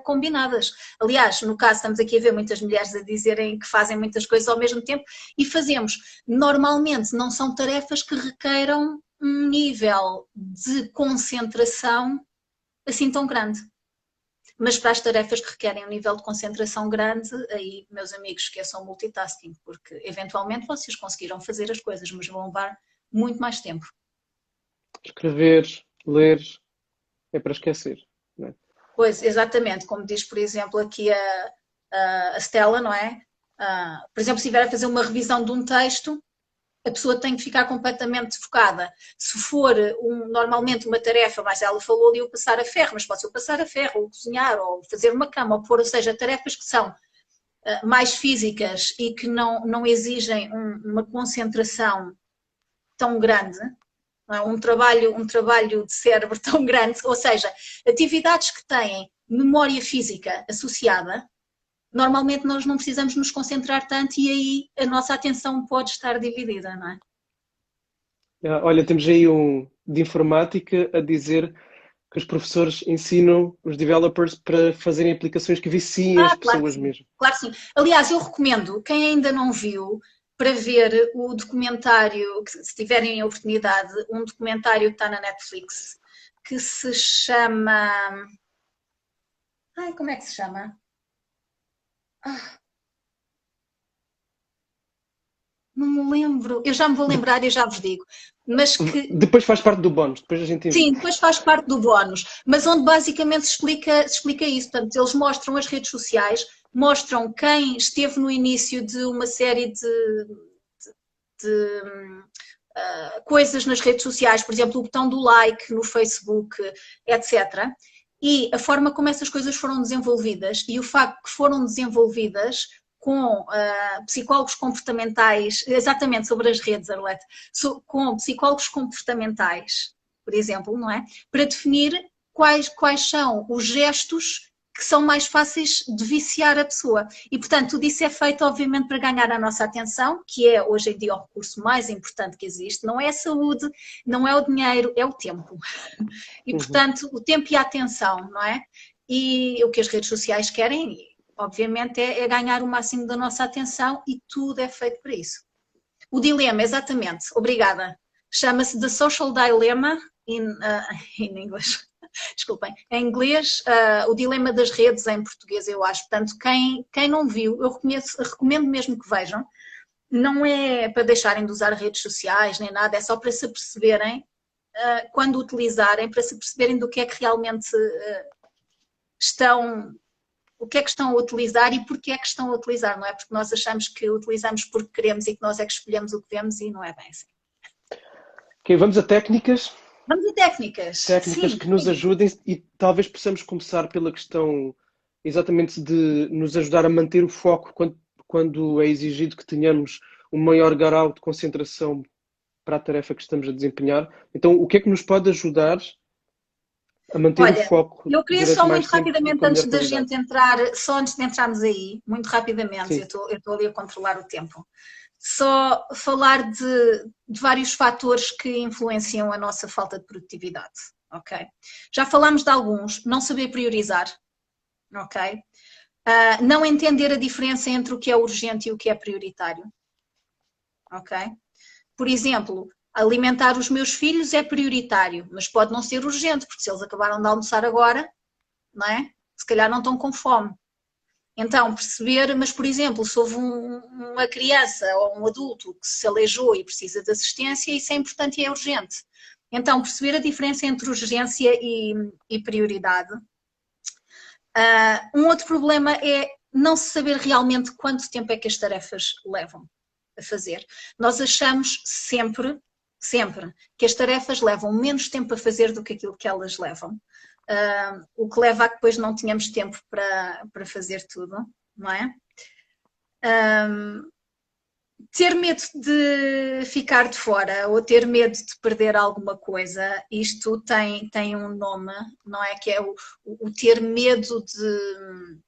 combinadas. Aliás, no caso, estamos aqui a ver muitas mulheres a dizerem que fazem muitas coisas ao mesmo tempo e fazemos. Normalmente não são tarefas que requeiram um nível de concentração assim tão grande. mas para as tarefas que requerem um nível de concentração grande, aí, meus amigos, esqueçam o multitasking, porque eventualmente vocês conseguiram fazer as coisas, mas vão levar muito mais tempo. Escrever, ler, é para esquecer, não é? Pois, exatamente, como diz, por exemplo, aqui a Stella, não é? Por exemplo, se estiver a fazer uma revisão de um texto, a pessoa tem que ficar completamente focada. Se for normalmente uma tarefa, mas ela falou ali o passar a ferro, mas pode ser o passar a ferro, ou cozinhar, ou fazer uma cama, ou pôr, ou seja, tarefas que são mais físicas e que não exigem uma concentração tão grande, não é? um trabalho de cérebro tão grande, ou seja, atividades que têm memória física associada, normalmente nós não precisamos nos concentrar tanto e aí a nossa atenção pode estar dividida, não é? Olha, temos aí um de informática a dizer que os professores ensinam os developers para fazerem aplicações que viciem as Claro que pessoas sim, mesmo. claro que sim. Aliás, eu recomendo, quem ainda não viu, para ver o documentário, se tiverem a oportunidade, um documentário que está na Netflix, que se chama... Ai, como é que se chama? Não me lembro, eu já me vou De- lembrar e já vos digo. Mas que, Depois faz parte do bónus, depois a gente envia. sim, depois faz parte do bónus, mas onde basicamente se explica isso. Portanto, eles mostram as redes sociais, mostram quem esteve no início de uma série de coisas nas redes sociais, por exemplo, o botão do like no Facebook, etc. E a forma como essas coisas foram desenvolvidas e o facto que foram desenvolvidas com psicólogos comportamentais, exatamente sobre as redes, Arlete, com psicólogos comportamentais, por exemplo, não é? Para definir quais são os gestos que são mais fáceis de viciar a pessoa. E, portanto, tudo isso é feito, obviamente, para ganhar a nossa atenção, que é, hoje em dia, o recurso mais importante que existe. Não é a saúde, não é o dinheiro, é o tempo. E, portanto, o tempo e a atenção, não é? E o que as redes sociais querem, obviamente, é ganhar o máximo da nossa atenção e tudo é feito para isso. O dilema, exatamente. Obrigada. Chama-se The Social Dilemma in English. Desculpem, em inglês, o dilema das redes em português, eu acho. Portanto, quem não viu, eu recomendo mesmo que vejam. Não é para deixarem de usar redes sociais nem nada, é só para se perceberem, quando utilizarem, para se perceberem do que é que realmente o que é que estão a utilizar e porque é que estão a utilizar, não é? Porque nós achamos que utilizamos porque queremos e que nós é que escolhemos o que vemos e não é bem assim. Ok, vamos a técnicas. Vamos a técnicas. Técnicas Sim, que nos sim. ajudem e talvez possamos começar pela questão exatamente de nos ajudar a manter o foco quando é exigido que tenhamos um maior grau de concentração para a tarefa que estamos a desempenhar. Então, o que é que nos pode ajudar a manter o Olha, foco eu queria durante só mais muito tempo e rapidamente, com a antes melhor da qualidade? gente entrar, só antes de entrarmos aí, muito rapidamente, Sim. eu estou ali a controlar o tempo, só falar de vários fatores que influenciam a nossa falta de produtividade, ok? Já falámos de alguns, não saber priorizar, ok? Não entender a diferença entre o que é urgente e o que é prioritário, ok? Por exemplo, alimentar os meus filhos é prioritário, mas pode não ser urgente, porque se eles acabaram de almoçar agora, não é? Se calhar não estão com fome. Então, perceber, mas por exemplo, se houve uma criança ou um adulto que se aleijou e precisa de assistência, isso é importante e é urgente. Então, perceber a diferença entre urgência e prioridade. Um outro problema é não se saber realmente quanto tempo é que as tarefas levam a fazer. Nós achamos sempre, que as tarefas levam menos tempo a fazer do que aquilo que elas levam. O que leva a que depois não tenhamos tempo para fazer tudo, não é? Ter medo de ficar de fora ou ter medo de perder alguma coisa, isto tem um nome, não é? Que é o ter medo de...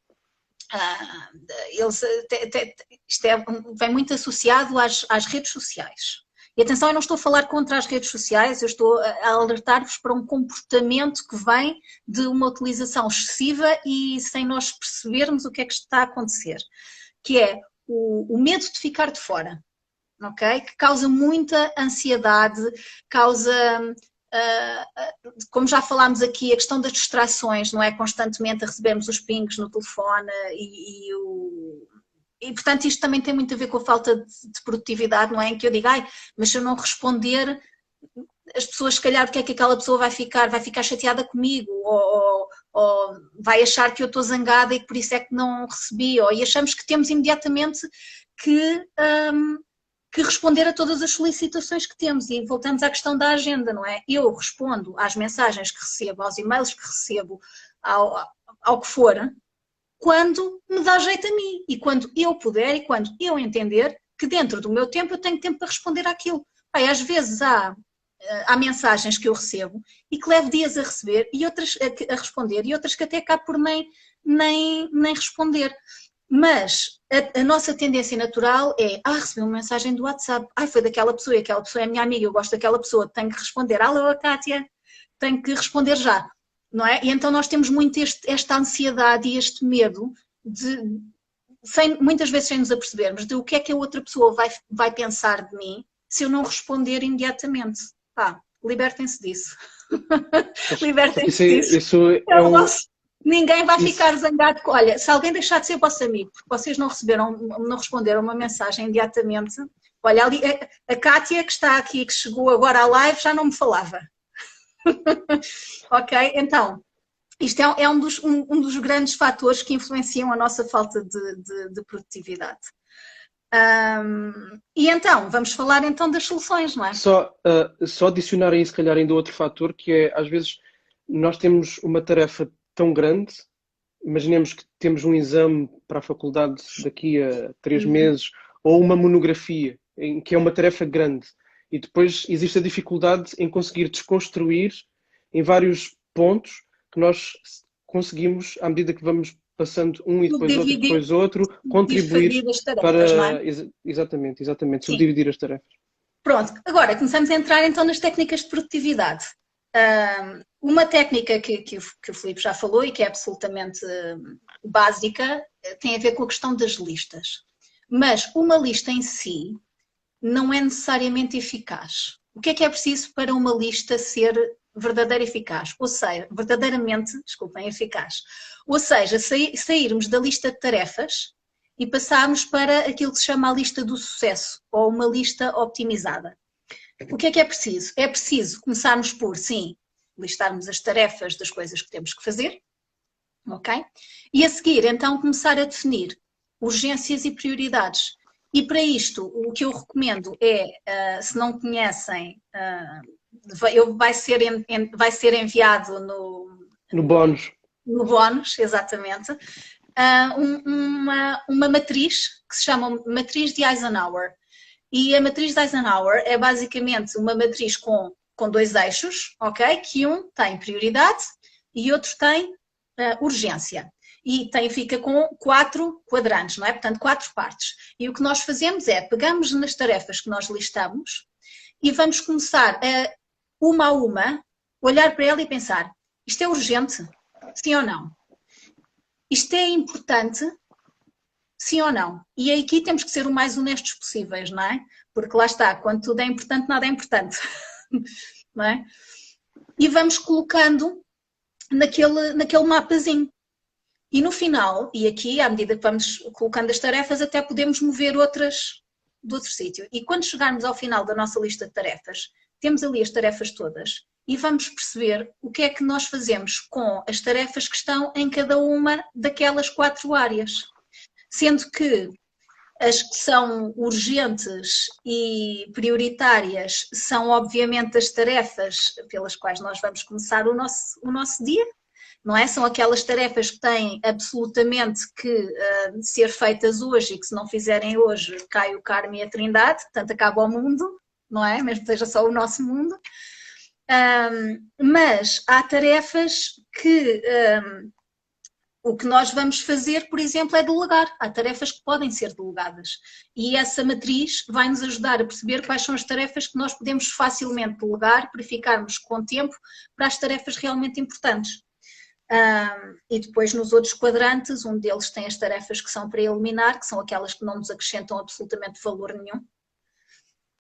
isto vem muito associado às redes sociais. E atenção, eu não estou a falar contra as redes sociais, eu estou a alertar-vos para um comportamento que vem de uma utilização excessiva e sem nós percebermos o que é que está a acontecer, que é o medo de ficar de fora, ok? Que causa muita ansiedade, causa como já falámos aqui, a questão das distrações, não é? Constantemente a recebermos os pings no telefone e, portanto, isto também tem muito a ver com a falta de produtividade, não é? Em que eu digo, ai, mas se eu não responder, as pessoas, se calhar, porque é que aquela pessoa vai ficar chateada comigo, ou vai achar que eu estou zangada e que por isso é que não recebi, e achamos que temos imediatamente que responder a todas as solicitações que temos, e voltamos à questão da agenda, não é? Eu respondo às mensagens que recebo, aos e-mails que recebo, ao que for, quando me dá jeito a mim, e quando eu puder, e quando eu entender que dentro do meu tempo eu tenho tempo para responder àquilo. Às vezes há mensagens que eu recebo e que levo dias a receber e outras a responder, e outras que até acabo por nem responder. Mas a nossa tendência natural é, recebi uma mensagem do WhatsApp, foi daquela pessoa, e aquela pessoa é minha amiga, eu gosto daquela pessoa, tenho que responder, alô, Kátia, tenho que responder já, não é? E então nós temos muito esta ansiedade e este medo muitas vezes sem nos apercebermos, de o que é que a outra pessoa vai pensar de mim se eu não responder imediatamente. Libertem-se disso. Libertem-se disso. Isso é Ninguém vai ficar zangado. Olha, se alguém deixar de ser vosso amigo, porque vocês não responderam uma mensagem imediatamente, olha, ali, a Kátia que está aqui, que chegou agora à live, já não me falava. Ok? Então, isto é um dos grandes fatores que influenciam a nossa falta de produtividade. E então, vamos falar então das soluções, não é? Só adicionar aí, se calhar, ainda outro fator, que é, às vezes, nós temos uma tarefa tão grande, imaginemos que temos um exame para a faculdade daqui a 3 meses, ou uma monografia, em que é uma tarefa grande, e depois existe a dificuldade em conseguir desconstruir em vários pontos que nós conseguimos, à medida que vamos passando um e depois outro, contribuir tarefas, para... não é? Exatamente, subdividir as tarefas. Pronto, agora começamos a entrar então nas técnicas de produtividade. Uma técnica que o Filipe já falou e que é absolutamente básica tem a ver com a questão das listas. Mas uma lista em si não é necessariamente eficaz. O que é preciso para uma lista ser verdadeiramente eficaz? Ou seja, eficaz. Ou seja, sairmos da lista de tarefas e passarmos para aquilo que se chama a lista do sucesso, ou uma lista optimizada. O que é preciso? É preciso começarmos por, sim, listarmos as tarefas das coisas que temos que fazer, ok? E a seguir, então, começar a definir urgências e prioridades. E para isto, o que eu recomendo é, se não conhecem, vai ser enviado no bónus. No bónus, exatamente, uma matriz que se chama matriz de Eisenhower. E a matriz de Eisenhower é basicamente uma matriz com 2 eixos, ok? Que um tem prioridade e outro tem urgência. E fica com 4 quadrantes, não é? Portanto, 4 partes. E o que nós fazemos é, pegamos nas tarefas que nós listamos e vamos começar uma a uma, olhar para ela e pensar, isto é urgente? Sim ou não? Isto é importante? Sim ou não? E aqui temos que ser o mais honestos possíveis, não é? Porque lá está, quando tudo é importante, nada é importante. Não é? E vamos colocando naquele mapazinho. E no final, e aqui, à medida que vamos colocando as tarefas, até podemos mover outras de outro sítio. E quando chegarmos ao final da nossa lista de tarefas, temos ali as tarefas todas e vamos perceber o que é que nós fazemos com as tarefas que estão em cada uma daquelas 4 áreas. Sendo que as que são urgentes e prioritárias são, obviamente, as tarefas pelas quais nós vamos começar o nosso dia, não é? São aquelas tarefas que têm absolutamente que ser feitas hoje e que, se não fizerem hoje, cai o karma e a trindade, portanto, acaba o mundo, não é? Mesmo que seja só o nosso mundo. Mas há tarefas que... o que nós vamos fazer, por exemplo, é delegar. Há tarefas que podem ser delegadas. E essa matriz vai nos ajudar a perceber quais são as tarefas que nós podemos facilmente delegar para ficarmos com tempo para as tarefas realmente importantes. E depois, nos outros quadrantes, um deles tem as tarefas que são para eliminar, que são aquelas que não nos acrescentam absolutamente valor nenhum.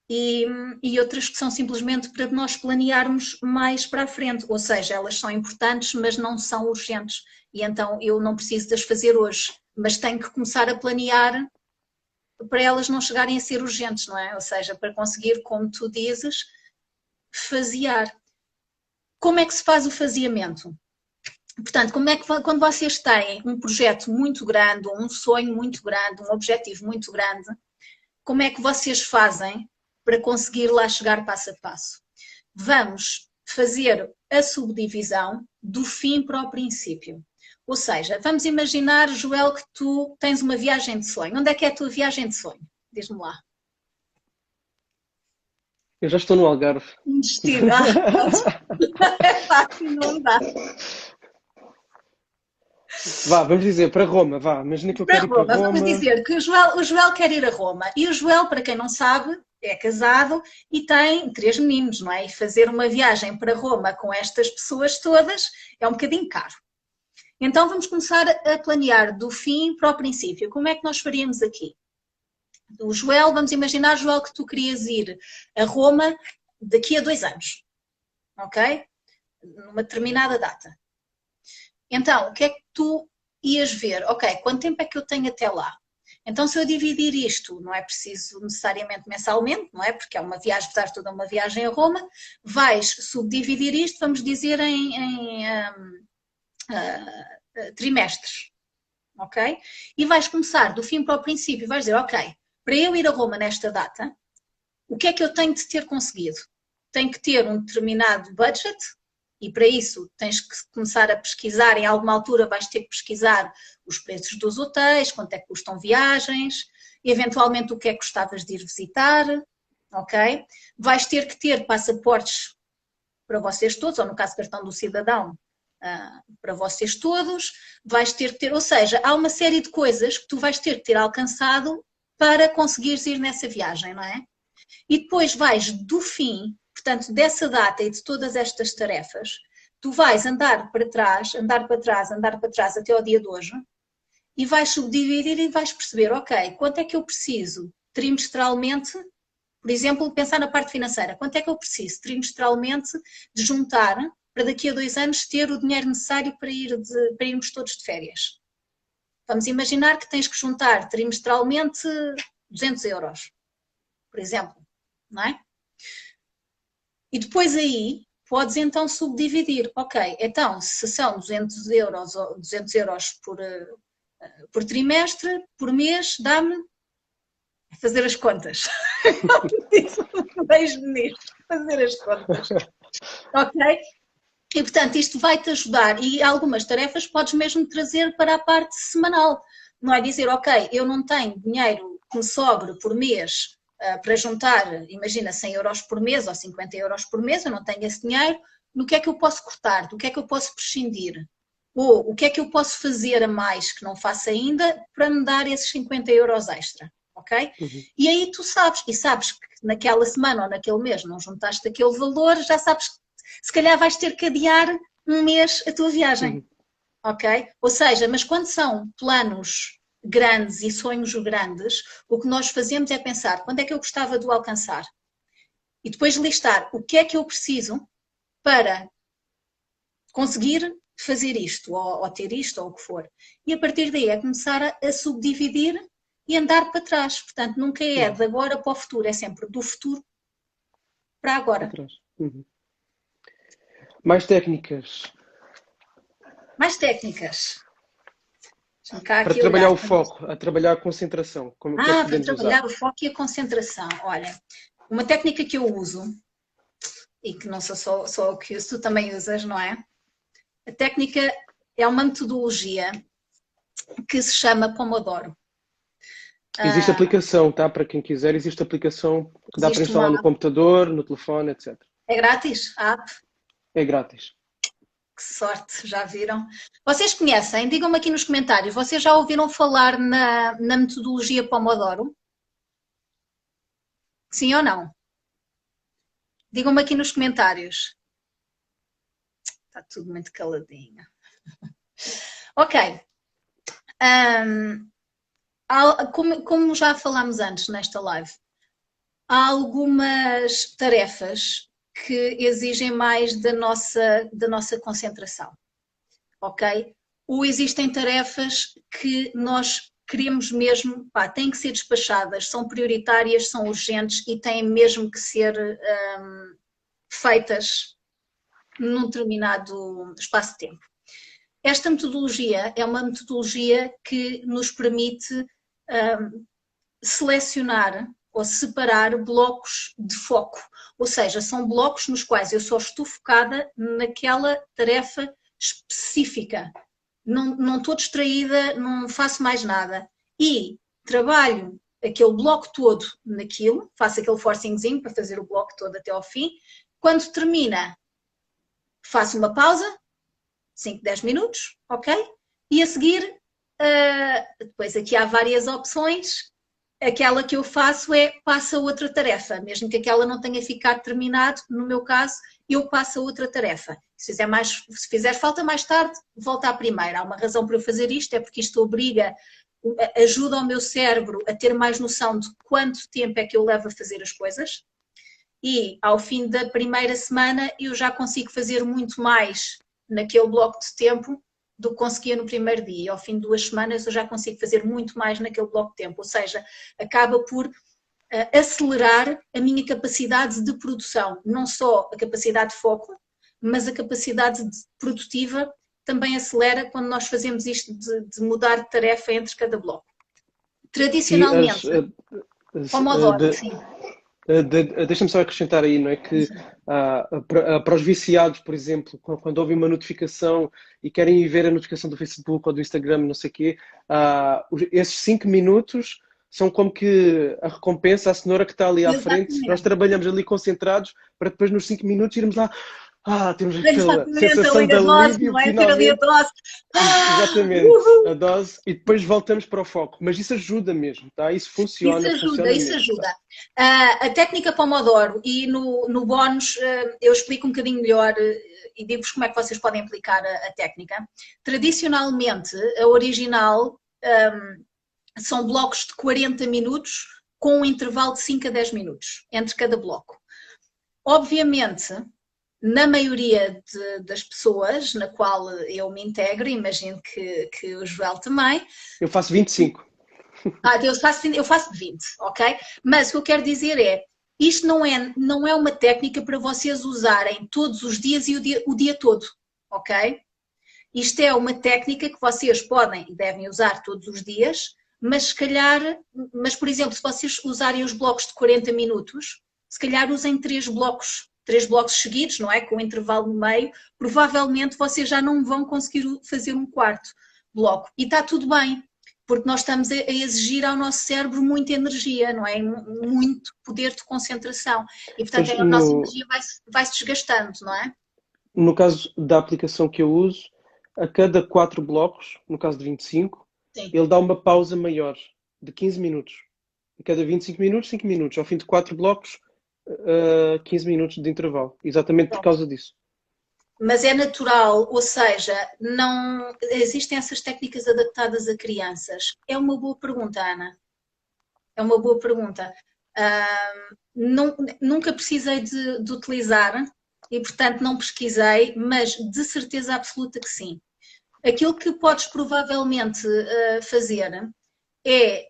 e, e outras que são simplesmente para nós planearmos mais para a frente, ou seja, elas são importantes, mas não são urgentes, e então eu não preciso de as fazer hoje, mas tenho que começar a planear para elas não chegarem a ser urgentes, não é? Ou seja, para conseguir, como tu dizes, fasear. Como é que se faz o faseamento? Portanto, como é que quando vocês têm um projeto muito grande, um sonho muito grande, um objetivo muito grande, como é que vocês fazem para conseguir lá chegar passo a passo? Vamos fazer a subdivisão do fim para o princípio. Ou seja, vamos imaginar, Joel, que tu tens uma viagem de sonho. Onde é que é a tua viagem de sonho? Diz-me lá. Eu já estou no Algarve. Um destino. É fácil, não dá. Vá, vamos dizer, para Roma, vá. Imagina que eu Para quero ir para Roma, vamos Roma. dizer que o Joel quer ir a Roma. E o Joel, para quem não sabe, é casado e tem 3 meninos, não é? E fazer uma viagem para Roma com estas pessoas todas é um bocadinho caro. Então vamos começar a planear do fim para o princípio. Como é que nós faríamos aqui? O Joel, vamos imaginar, Joel, que tu querias ir a Roma daqui a 2 anos, ok? Numa determinada data. Então, o que é que tu ias ver? Ok, quanto tempo é que eu tenho até lá? Então, se eu dividir isto, não é preciso necessariamente mensalmente, não é? Porque é uma viagem, apesar de tudo, é uma viagem a Roma, vais subdividir isto, vamos dizer, em trimestres, ok? E vais começar do fim para o princípio, vais dizer, ok, para eu ir a Roma nesta data, o que é que eu tenho de ter conseguido? Tenho que ter um determinado budget, e para isso tens que começar a pesquisar, em alguma altura vais ter que pesquisar os preços dos hotéis, quanto é que custam viagens, eventualmente o que é que gostavas de ir visitar, ok? Vais ter que ter passaportes para vocês todos, ou no caso cartão do cidadão, para vocês todos, vais ter que ter, ou seja, há uma série de coisas que tu vais ter que ter alcançado para conseguires ir nessa viagem, não é? E depois vais do fim, portanto, dessa data e de todas estas tarefas, tu vais andar para trás, andar para trás, andar para trás até ao dia de hoje e vais subdividir e vais perceber, ok, quanto é que eu preciso trimestralmente, por exemplo, pensar na parte financeira, quanto é que eu preciso trimestralmente de juntar para daqui a 2 anos ter o dinheiro necessário para irmos todos de férias. Vamos imaginar que tens que juntar trimestralmente 200 euros, por exemplo, não é? E depois aí podes então subdividir. Ok, então se são 200 euros, 200 euros por trimestre, por mês, dá-me a fazer as contas. Beijo nisto, fazer as contas. Ok? E portanto isto vai-te ajudar e algumas tarefas podes mesmo trazer para a parte semanal. Não é dizer, ok, eu não tenho dinheiro que me sobre por mês para juntar, imagina, 100 euros por mês ou 50 euros por mês, eu não tenho esse dinheiro, no que é que eu posso cortar, do que é que eu posso prescindir? Ou o que é que eu posso fazer a mais que não faço ainda para me dar esses 50 euros extra, ok? Uhum. E aí tu sabes, e sabes que naquela semana ou naquele mês não juntaste aquele valor, já sabes que se calhar vais ter que adiar um mês a tua viagem, ok? Ou seja, mas quando são planos grandes e sonhos grandes, o que nós fazemos é pensar quando é que eu gostava de o alcançar e depois listar o que é que eu preciso para conseguir fazer isto ou ter isto ou o que for. E a partir daí é começar a subdividir e andar para trás. Portanto, nunca é de agora para o futuro, é sempre do futuro para agora. Atrás. Uhum. Mais técnicas Mais técnicas. Cá para aqui trabalhar olhar. o foco, a trabalhar a concentração. Como, o que é que Para podemos trabalhar usar? o foco e a concentração. Olha, uma técnica que eu uso, e que não sou só o que uso, tu também usas, não é? A técnica é uma metodologia que se chama Pomodoro. Existe aplicação, tá? Para quem quiser, existe aplicação que dá para Existe instalar no uma. computador, no telefone, etc. É grátis? A app? É grátis. Que sorte, já viram? Vocês conhecem? Digam-me aqui nos comentários. Vocês já ouviram falar na metodologia Pomodoro? Sim ou não? Digam-me aqui nos comentários. Está tudo muito caladinho. Ok. Como já falámos antes nesta live, Há algumas tarefas que exigem mais da nossa concentração, ok? Ou existem tarefas que nós queremos mesmo, pá, têm que ser despachadas, são prioritárias, são urgentes e têm mesmo que ser feitas num determinado espaço de tempo. Esta metodologia é uma metodologia que nos permite selecionar ou separar blocos de foco, ou seja, são blocos nos quais eu só estou focada naquela tarefa específica, não estou distraída, não faço mais nada e trabalho aquele bloco todo naquilo, faço aquele forcingzinho para fazer o bloco todo até ao fim. Quando termina, faço uma pausa, 5, 10 minutos, ok? E a seguir, depois aqui há várias opções. Aquela que eu faço é passo a outra tarefa, mesmo que aquela não tenha ficado terminado, no meu caso, eu passo a outra tarefa. Se fizer falta mais tarde, volta à primeira. Há uma razão para eu fazer isto, é porque isto ajuda o meu cérebro a ter mais noção de quanto tempo é que eu levo a fazer as coisas. E ao fim da primeira semana eu já consigo fazer muito mais naquele bloco de tempo do que conseguia no primeiro dia. Ao fim de 2 semanas eu já consigo fazer muito mais naquele bloco de tempo, ou seja, acaba por acelerar a minha capacidade de produção, não só a capacidade de foco, mas a capacidade produtiva também acelera quando nós fazemos isto de mudar de tarefa entre cada bloco. Tradicionalmente, Pomodoro, sim. Deixa-me só acrescentar aí, não é que para os viciados, por exemplo, quando ouvem uma notificação e querem ir ver a notificação do Facebook ou do Instagram, não sei o quê, esses 5 minutos são como que a recompensa, a cenoura que está ali à frente. Nós trabalhamos ali concentrados para depois nos 5 minutos irmos lá. Temos aquela sensação de alívio, não é? Finalmente. Ter ali a dose. Exatamente, a dose, e depois voltamos para o foco. Mas isso ajuda mesmo, tá? Isso funciona. Isso ajuda. A técnica Pomodoro, e no bónus eu explico um bocadinho melhor e digo-vos como é que vocês podem aplicar a técnica. Tradicionalmente, a original são blocos de 40 minutos com um intervalo de 5 a 10 minutos entre cada bloco. Obviamente, na maioria das pessoas na qual eu me integro, imagino que o Joel também. Eu faço 25. Eu faço 20, ok? Mas o que eu quero dizer é, isto não é uma técnica para vocês usarem todos os dias e o dia todo, ok? Isto é uma técnica que vocês podem e devem usar todos os dias, mas se calhar, por exemplo, se vocês usarem os blocos de 40 minutos, se calhar usem 3 blocos seguidos, não é? Com um intervalo no meio, provavelmente vocês já não vão conseguir fazer um quarto bloco. E está tudo bem, porque nós estamos a exigir ao nosso cérebro muita energia, não é? Muito poder de concentração. E, portanto, a nossa energia vai-se desgastando, não é? No caso da aplicação que eu uso, a cada 4 blocos, no caso de 25, sim, ele dá uma pausa maior, de 15 minutos. A cada 25 minutos, 5 minutos. Ao fim de 4 blocos, 15 minutos de intervalo. Exatamente por causa disso. Mas é natural, ou seja, não existem essas técnicas adaptadas a crianças? É uma boa pergunta, Ana. É uma boa pergunta. Nunca precisei de utilizar e, portanto, não pesquisei, mas de certeza absoluta que sim. Aquilo que podes provavelmente fazer é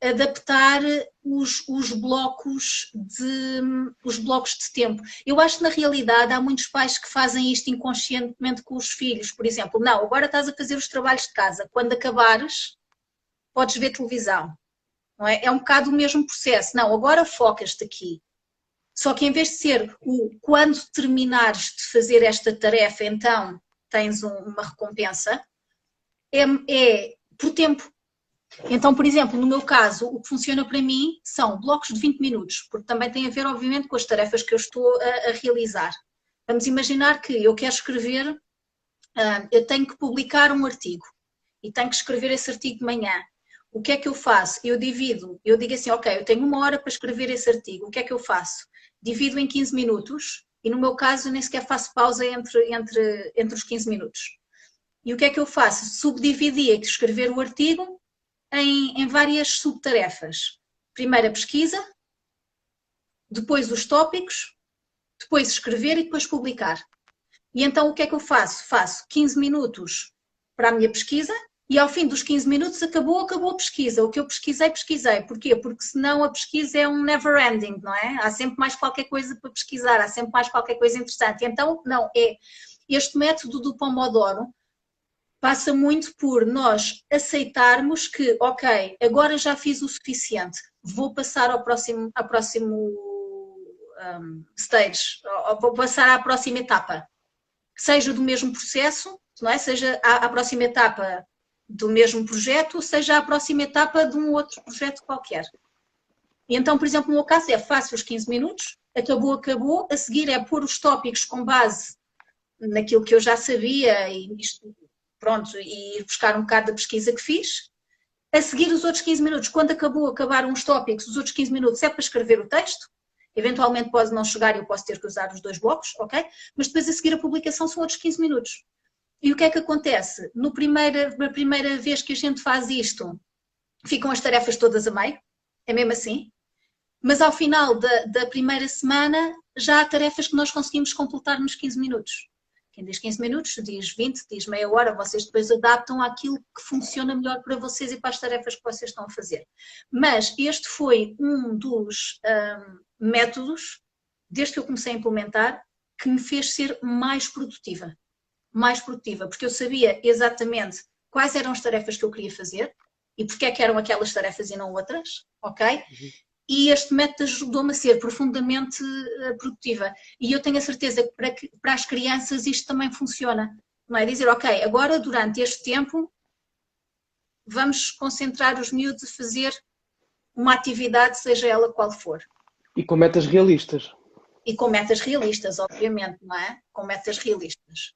adaptar os blocos de tempo. Eu acho que na realidade há muitos pais que fazem isto inconscientemente com os filhos. Por exemplo, não, agora estás a fazer os trabalhos de casa. Quando acabares, podes ver televisão. Não é? É um bocado o mesmo processo. Não, agora focas-te aqui. Só que em vez de ser quando terminares de fazer esta tarefa, então tens uma recompensa, é por tempo. Então, por exemplo, no meu caso, o que funciona para mim são blocos de 20 minutos, porque também tem a ver, obviamente, com as tarefas que eu estou a realizar. Vamos imaginar que eu quero escrever, eu tenho que publicar um artigo e tenho que escrever esse artigo de manhã. O que é que eu faço? Eu digo assim, ok, eu tenho 1 hora para escrever esse artigo, o que é que eu faço? Divido em 15 minutos e no meu caso eu nem sequer faço pausa entre os 15 minutos. E o que é que eu faço? Subdividi escrever o artigo em várias subtarefas. Primeiro a pesquisa, depois os tópicos, depois escrever e depois publicar. E então o que é que eu faço? Faço 15 minutos para a minha pesquisa e ao fim dos 15 minutos acabou a pesquisa. O que eu pesquisei, pesquisei. Porquê? Porque senão a pesquisa é um never ending, não é? Há sempre mais qualquer coisa para pesquisar, há sempre mais qualquer coisa interessante. Então, não, este método do Pomodoro passa muito por nós aceitarmos que, ok, agora já fiz o suficiente, vou passar ao próximo stage, vou passar à próxima etapa. Seja do mesmo processo, não é? Seja a próxima etapa do mesmo projeto, seja a próxima etapa de um outro projeto qualquer. E então, por exemplo, no meu caso faço os 15 minutos, acabou, a seguir é pôr os tópicos com base naquilo que eu já sabia e ir buscar um bocado da pesquisa que fiz. A seguir os outros 15 minutos, quando acabaram os tópicos, os outros 15 minutos é para escrever o texto. Eventualmente pode não chegar e eu posso ter que usar os 2 blocos, ok? Mas depois a seguir a publicação são outros 15 minutos. E o que é que acontece? Na primeira vez que a gente faz isto, ficam as tarefas todas a meio, é mesmo assim. Mas ao final da primeira semana, já há tarefas que nós conseguimos completar nos 15 minutos. Quem diz 15 minutos, diz 20, diz meia hora, vocês depois adaptam àquilo que funciona melhor para vocês e para as tarefas que vocês estão a fazer. Mas este foi um dos métodos, desde que eu comecei a implementar, que me fez ser mais produtiva. Mais produtiva, porque eu sabia exatamente quais eram as tarefas que eu queria fazer e porque é que eram aquelas tarefas e não outras, ok? E este método ajudou-me a ser profundamente produtiva. E eu tenho a certeza que para as crianças isto também funciona. Não é dizer, ok, agora durante este tempo vamos concentrar os miúdos a fazer uma atividade, seja ela qual for. E com metas realistas. E com metas realistas, obviamente, não é? Com metas realistas.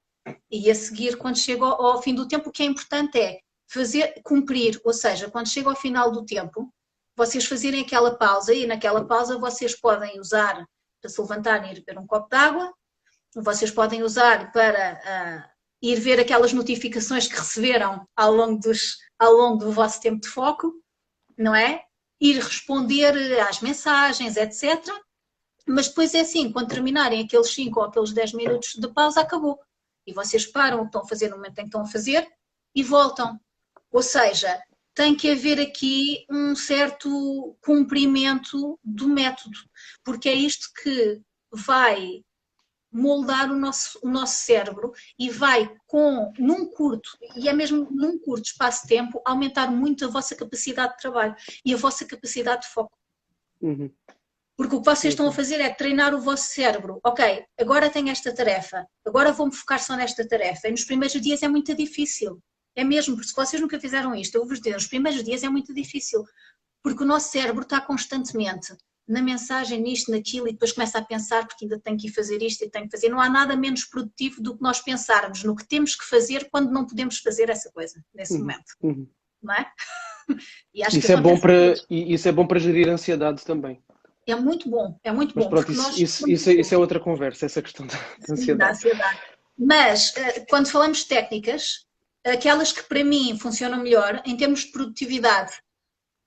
E a seguir, quando chega ao fim do tempo, o que é importante é cumprir, ou seja, quando chega ao final do tempo, vocês fazerem aquela pausa e naquela pausa vocês podem usar para se levantarem e ir beber um copo de água, vocês podem usar para ir ver aquelas notificações que receberam ao longo do vosso tempo de foco, não é? Ir responder às mensagens, etc. Mas depois é assim, quando terminarem aqueles 5 ou aqueles 10 minutos de pausa, acabou. E vocês param o que estão a fazer no momento em que estão a fazer e voltam. Ou seja, tem que haver aqui um certo cumprimento do método, porque é isto que vai moldar o nosso cérebro e vai, num curto espaço de tempo, aumentar muito a vossa capacidade de trabalho e a vossa capacidade de foco. Uhum. Porque o que vocês estão a fazer é treinar o vosso cérebro. Ok, agora tenho esta tarefa, agora vou-me focar só nesta tarefa. E nos primeiros dias é muito difícil. É mesmo, porque se vocês nunca fizeram isto, eu vos digo, nos primeiros dias é muito difícil. Porque o nosso cérebro está constantemente na mensagem, nisto, naquilo, e depois começa a pensar porque ainda tenho que ir fazer isto e tenho que fazer. Não há nada menos produtivo do que nós pensarmos no que temos que fazer quando não podemos fazer essa coisa, nesse momento. Não é? E acho isso, isso é bom para gerir a ansiedade também. É muito bom, é muito bom. Mas pronto, isso é outra conversa, essa questão da ansiedade. Sim, da ansiedade. Mas, quando falamos de técnicas, aquelas que para mim funcionam melhor, em termos de produtividade,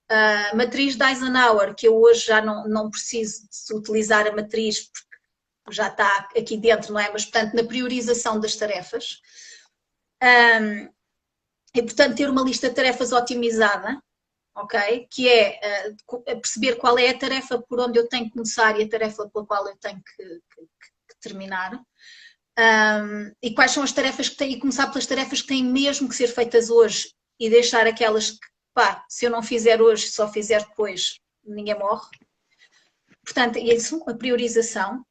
a matriz de Eisenhower, que eu hoje já não preciso de utilizar a matriz, porque já está aqui dentro, não é? Mas, portanto, na priorização das tarefas. E, portanto, ter uma lista de tarefas otimizada, ok? Que é perceber qual é a tarefa por onde eu tenho que começar e a tarefa pela qual eu tenho que terminar. E quais são as tarefas que têm, e começar pelas tarefas que têm mesmo que ser feitas hoje e deixar aquelas que, se eu não fizer hoje, só fizer depois, ninguém morre. Portanto, é isso, a priorização,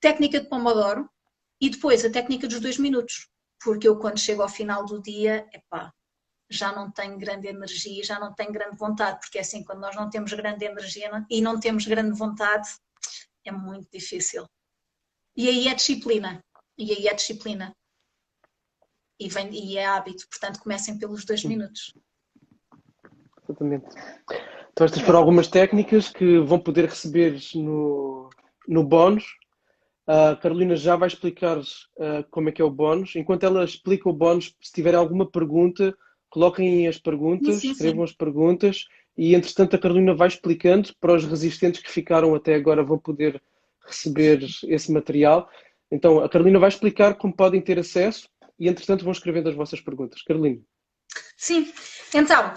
técnica de Pomodoro e depois a técnica dos 2 minutos, porque eu quando chego ao final do dia, já não tenho grande energia, já não tenho grande vontade, porque é assim, quando nós não temos grande energia e não temos grande vontade, é muito difícil. E aí é disciplina. E é hábito, portanto comecem pelos 2 minutos. Exatamente. Então estas foram algumas técnicas que vão poder receber no bónus. A Carolina já vai explicar como é que é o bónus. Enquanto ela explica o bónus, se tiver alguma pergunta, coloquem as perguntas, escrevam as perguntas e entretanto a Carolina vai explicando para os resistentes que ficaram até agora vão poder receber esse material. Então a Carolina vai explicar como podem ter acesso e entretanto vão escrevendo as vossas perguntas. Carolina. Sim, então,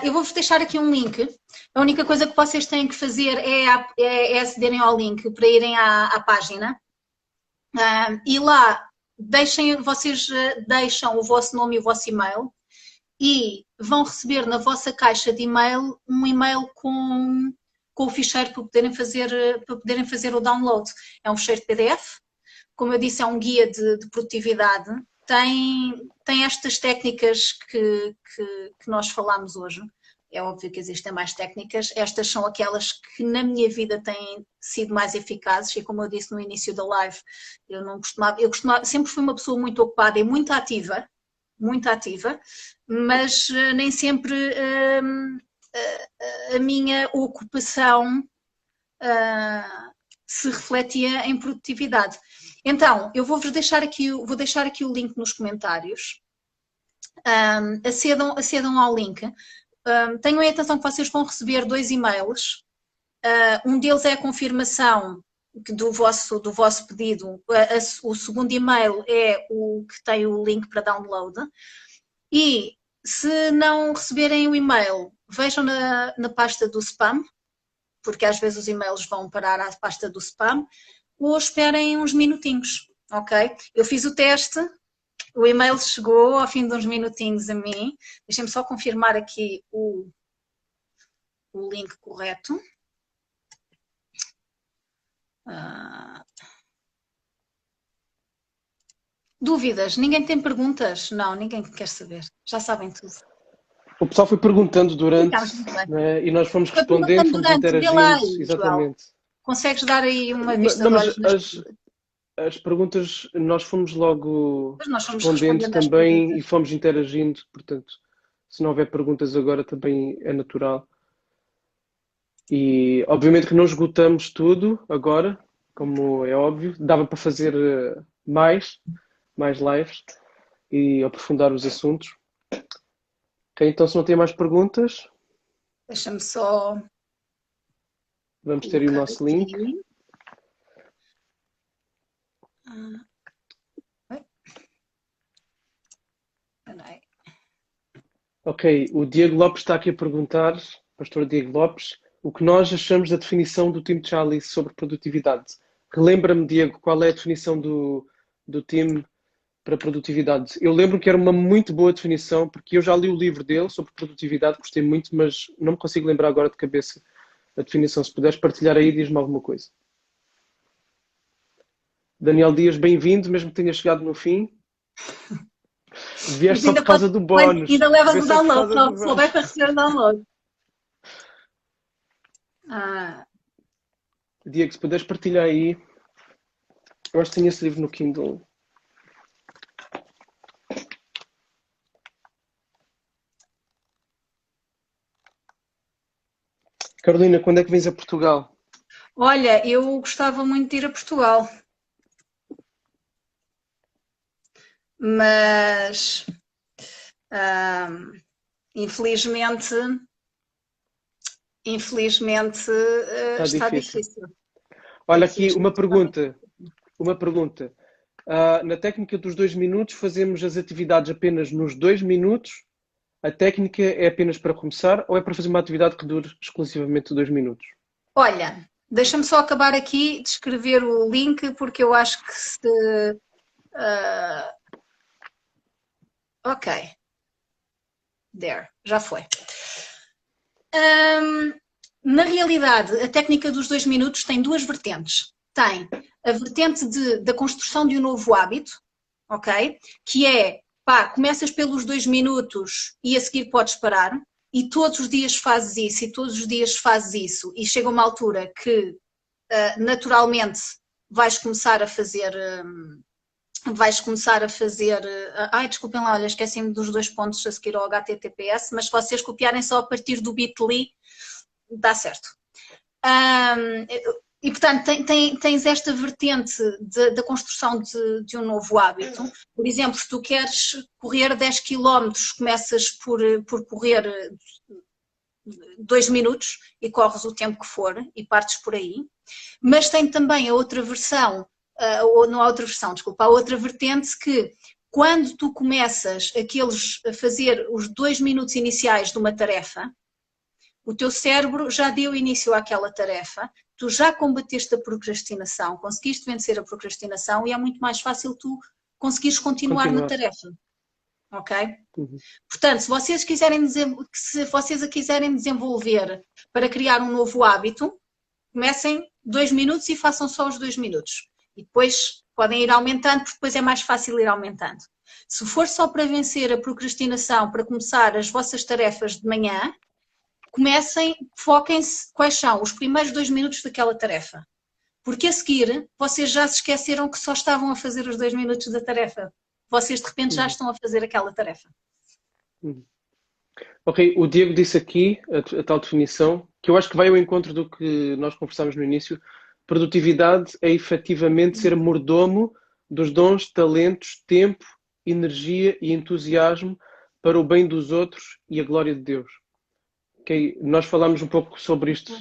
eu vou-vos deixar aqui um link. A única coisa que vocês têm que fazer é acederem ao link para irem à página. E lá vocês deixam o vosso nome e o vosso e-mail e vão receber na vossa caixa de e-mail um e-mail com o ficheiro para poderem fazer o download. É um ficheiro de PDF. Como eu disse, é um guia de produtividade. Tem estas técnicas que nós falámos hoje. É óbvio que existem mais técnicas. Estas são aquelas que na minha vida têm sido mais eficazes e como eu disse no início da live, eu sempre fui uma pessoa muito ocupada e muito ativa, mas nem sempre a minha ocupação se refletia em produtividade. Então, eu vou deixar aqui o link nos comentários. Acedam ao link. Tenham em atenção que vocês vão receber 2 e-mails. Um deles é a confirmação do vosso pedido. O segundo e-mail é o que tem o link para download. E se não receberem o e-mail, vejam na pasta do spam, porque às vezes os e-mails vão parar à pasta do spam, ou esperem uns minutinhos, ok? Eu fiz o teste, o e-mail chegou ao fim de uns minutinhos a mim. Deixem-me só confirmar aqui o link correto. Dúvidas? Ninguém tem perguntas? Não, ninguém quer saber. Já sabem tudo. O pessoal foi perguntando durante, né, e nós fomos respondendo, fomos interagindo. Exatamente. Consegues dar aí uma vista de olhos? As perguntas nós fomos logo respondendo também e fomos interagindo, portanto, se não houver perguntas agora também é natural. E obviamente que não esgotamos tudo agora, como é óbvio, dava para fazer mais lives e aprofundar os assuntos. Ok, então se não tem mais perguntas, deixa-me só... Vamos ter aí o nosso link. Ok, o Diego Lopes está aqui a perguntar, pastor Diego Lopes, o que nós achamos da definição do Tim Challies sobre produtividade. Relembra-me, Diego, qual é a definição do Tim para produtividade? Eu lembro que era uma muito boa definição, porque eu já li o livro dele sobre produtividade, gostei muito, mas não me consigo lembrar agora de cabeça a definição. Se puderes partilhar aí, diz-me alguma coisa. Daniel Dias, bem-vindo, mesmo que tenha chegado no fim. Vieste só por causa do bónus. Ainda levas o download, só vai para receber o download. Diego, se puderes partilhar aí. Eu acho que tenho esse livro no Kindle. Carolina, quando é que vens a Portugal? Olha, eu gostava muito de ir a Portugal. Mas, infelizmente está difícil. Olha aqui uma pergunta. Na técnica dos 2 minutos, fazemos as atividades apenas nos 2 minutos? A técnica é apenas para começar ou é para fazer uma atividade que dure exclusivamente 2 minutos? Olha, deixa-me só acabar aqui de escrever o link, porque eu acho que se... ok. There, já foi. Na realidade, a técnica dos 2 minutos tem 2 vertentes. Tem a vertente da construção de um novo hábito, ok? Que é, começas pelos 2 minutos e a seguir podes parar. E todos os dias fazes isso, e chega uma altura que naturalmente vais começar a fazer... desculpem lá, olha, esqueci-me dos 2 pontos a seguir ao HTTPS, mas se vocês copiarem só a partir do bit.ly, dá certo. E portanto, tens esta vertente da construção de um novo hábito. Por exemplo, se tu queres correr 10 km, começas por correr 2 minutos e corres o tempo que for e partes por aí. Mas tem também a outra versão, ou não a outra versão, desculpa, a outra vertente que quando tu começas a fazer os 2 minutos iniciais de uma tarefa, o teu cérebro já deu início àquela tarefa, tu já combateste a procrastinação, conseguiste vencer a procrastinação e é muito mais fácil tu conseguires continuar na tarefa. Ok? Uhum. Portanto, se vocês a quiserem desenvolver para criar um novo hábito, comecem 2 minutos e façam só os 2 minutos. E depois podem ir aumentando, porque depois é mais fácil ir aumentando. Se for só para vencer a procrastinação, para começar as vossas tarefas de manhã, foquem-se quais são os primeiros 2 minutos daquela tarefa. Porque a seguir, vocês já se esqueceram que só estavam a fazer os 2 minutos da tarefa. Vocês de repente já estão a fazer aquela tarefa. Ok, o Diego disse aqui a tal definição, que eu acho que vai ao encontro do que nós conversámos no início. Produtividade é efetivamente ser mordomo dos dons, talentos, tempo, energia e entusiasmo para o bem dos outros e a glória de Deus. Okay? Nós falámos um pouco sobre isto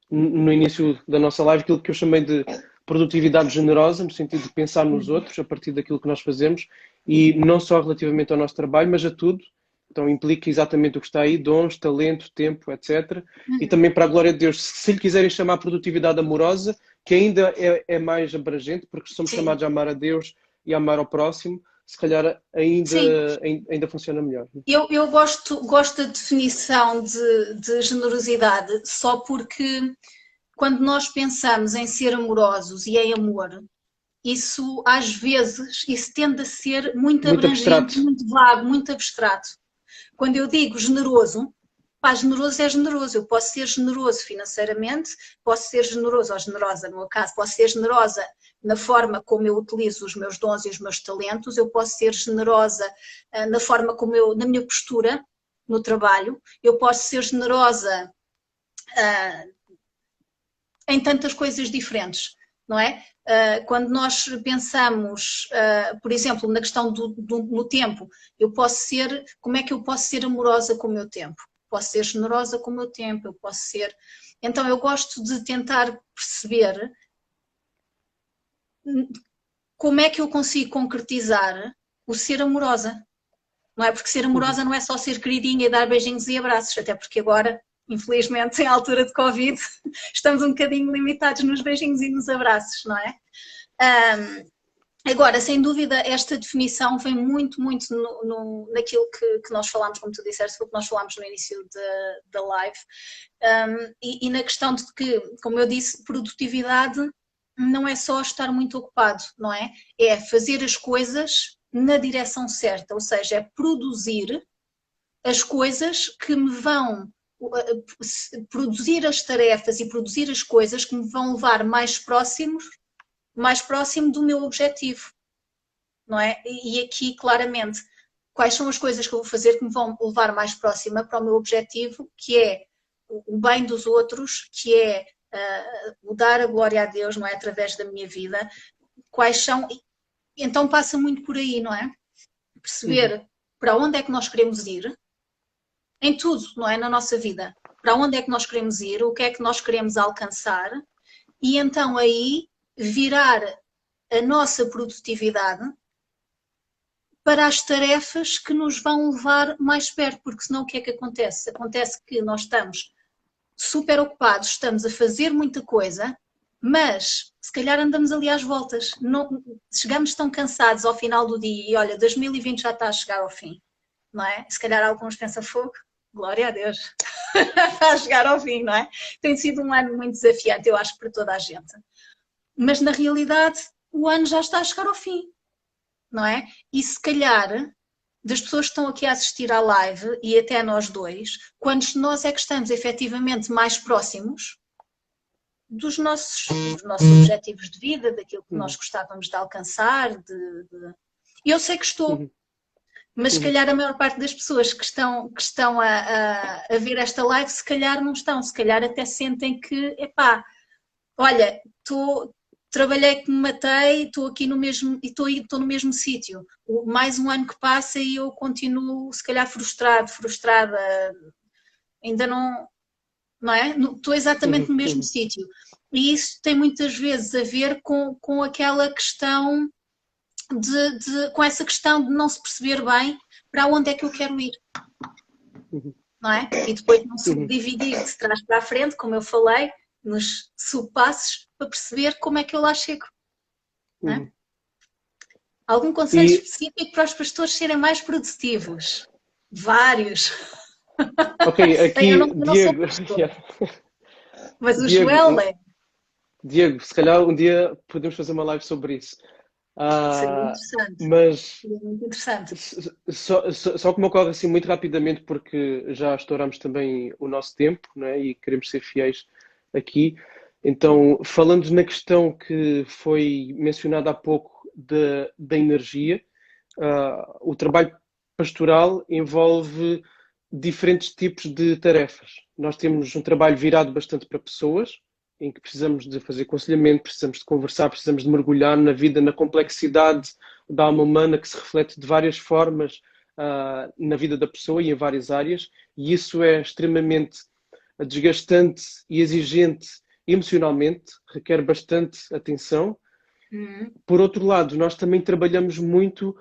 no início da nossa live, aquilo que eu chamei de produtividade generosa, no sentido de pensar nos outros a partir daquilo que nós fazemos, e não só relativamente ao nosso trabalho, mas a tudo. Então implica exatamente o que está aí, dons, talento, tempo, etc. E também para a glória de Deus. Se lhe quiserem chamar produtividade amorosa, que ainda é mais abrangente, porque somos chamados a amar a Deus e a amar ao próximo, se calhar ainda funciona melhor. Eu gosto da definição de generosidade, só porque quando nós pensamos em ser amorosos e em amor, isso às vezes tende a ser muito abrangente, abstrato. Muito vago, muito abstrato. Quando eu digo generoso, generoso é generoso. Eu posso ser generoso financeiramente, posso ser generoso ou generosa, no meu caso, posso ser generosa na forma como eu utilizo os meus dons e os meus talentos, eu posso ser generosa na forma como na minha postura no trabalho, eu posso ser generosa em tantas coisas diferentes, não é? Quando nós pensamos, por exemplo, na questão no tempo, como é que eu posso ser amorosa com o meu tempo? Posso ser generosa com o meu tempo, eu posso ser... Então eu gosto de tentar perceber como é que eu consigo concretizar o ser amorosa, não é? Porque ser amorosa não é só ser queridinha e dar beijinhos e abraços, até porque agora, infelizmente, em altura de Covid, estamos um bocadinho limitados nos beijinhos e nos abraços, não é? Agora, sem dúvida, esta definição vem muito naquilo que nós falámos, como tu disseste, o que nós falámos no início da live, e na questão de que, como eu disse, produtividade não é só estar muito ocupado, não é? É fazer as coisas na direção certa, ou seja, é produzir as coisas que me vão produzir as tarefas e produzir as coisas que me vão levar mais próximo do meu objetivo, não é? E aqui, claramente, quais são as coisas que eu vou fazer que me vão levar mais próxima para o meu objetivo, que é o bem dos outros, que é o dar a glória a Deus, não é? Através da minha vida. Quais são... Então passa muito por aí, não é? Perceber para onde é que nós queremos ir, em tudo, não é? Na nossa vida. Para onde é que nós queremos ir, o que é que nós queremos alcançar, e então aí virar a nossa produtividade para as tarefas que nos vão levar mais perto, porque senão o que é que acontece? Acontece que nós estamos super ocupados, estamos a fazer muita coisa, mas se calhar andamos ali às voltas, não, chegamos tão cansados ao final do dia e olha, 2020 já está a chegar ao fim, não é? Se calhar alguns pensam, fogo, glória a Deus, está a chegar ao fim, não é? Tem sido um ano muito desafiante, eu acho, para toda a gente. Mas na realidade o ano já está a chegar ao fim, não é? E se calhar das pessoas que estão aqui a assistir à live e até nós dois, quantos de nós é que estamos efetivamente mais próximos dos nossos objetivos de vida, daquilo que nós gostávamos de alcançar? Eu sei que estou, mas se calhar a maior parte das pessoas que estão a ver esta live, se calhar não estão, se calhar até sentem que, epá, olha, trabalhei que me matei, estou aqui no mesmo, e estou no mesmo sítio. Mais um ano que passa e eu continuo, se calhar, frustrada, ainda não é? Estou exatamente no mesmo sítio. E isso tem muitas vezes a ver com aquela questão com essa questão de não se perceber bem para onde é que eu quero ir. Não é? E depois não subdividir de trás para a frente, como eu falei, nos subpassos, para perceber como é que eu lá chego. Não é? Algum conselho específico para os pastores serem mais produtivos? Vários. Ok, aqui, eu não Diego. Mas o Joel é. Diego, se calhar um dia podemos fazer uma live sobre isso. Seria interessante. Mas seria muito interessante. Só que me ocorre assim muito rapidamente, porque já estouramos também o nosso tempo, não é? E queremos ser fiéis aqui. Então, falando na questão que foi mencionada há pouco da energia, o trabalho pastoral envolve diferentes tipos de tarefas. Nós temos um trabalho virado bastante para pessoas, em que precisamos de fazer aconselhamento, precisamos de conversar, precisamos de mergulhar na vida, na complexidade da alma humana que se reflete de várias formas na vida da pessoa e em várias áreas, e isso é extremamente desgastante e exigente emocionalmente, requer bastante atenção. Por outro lado, nós também trabalhamos muito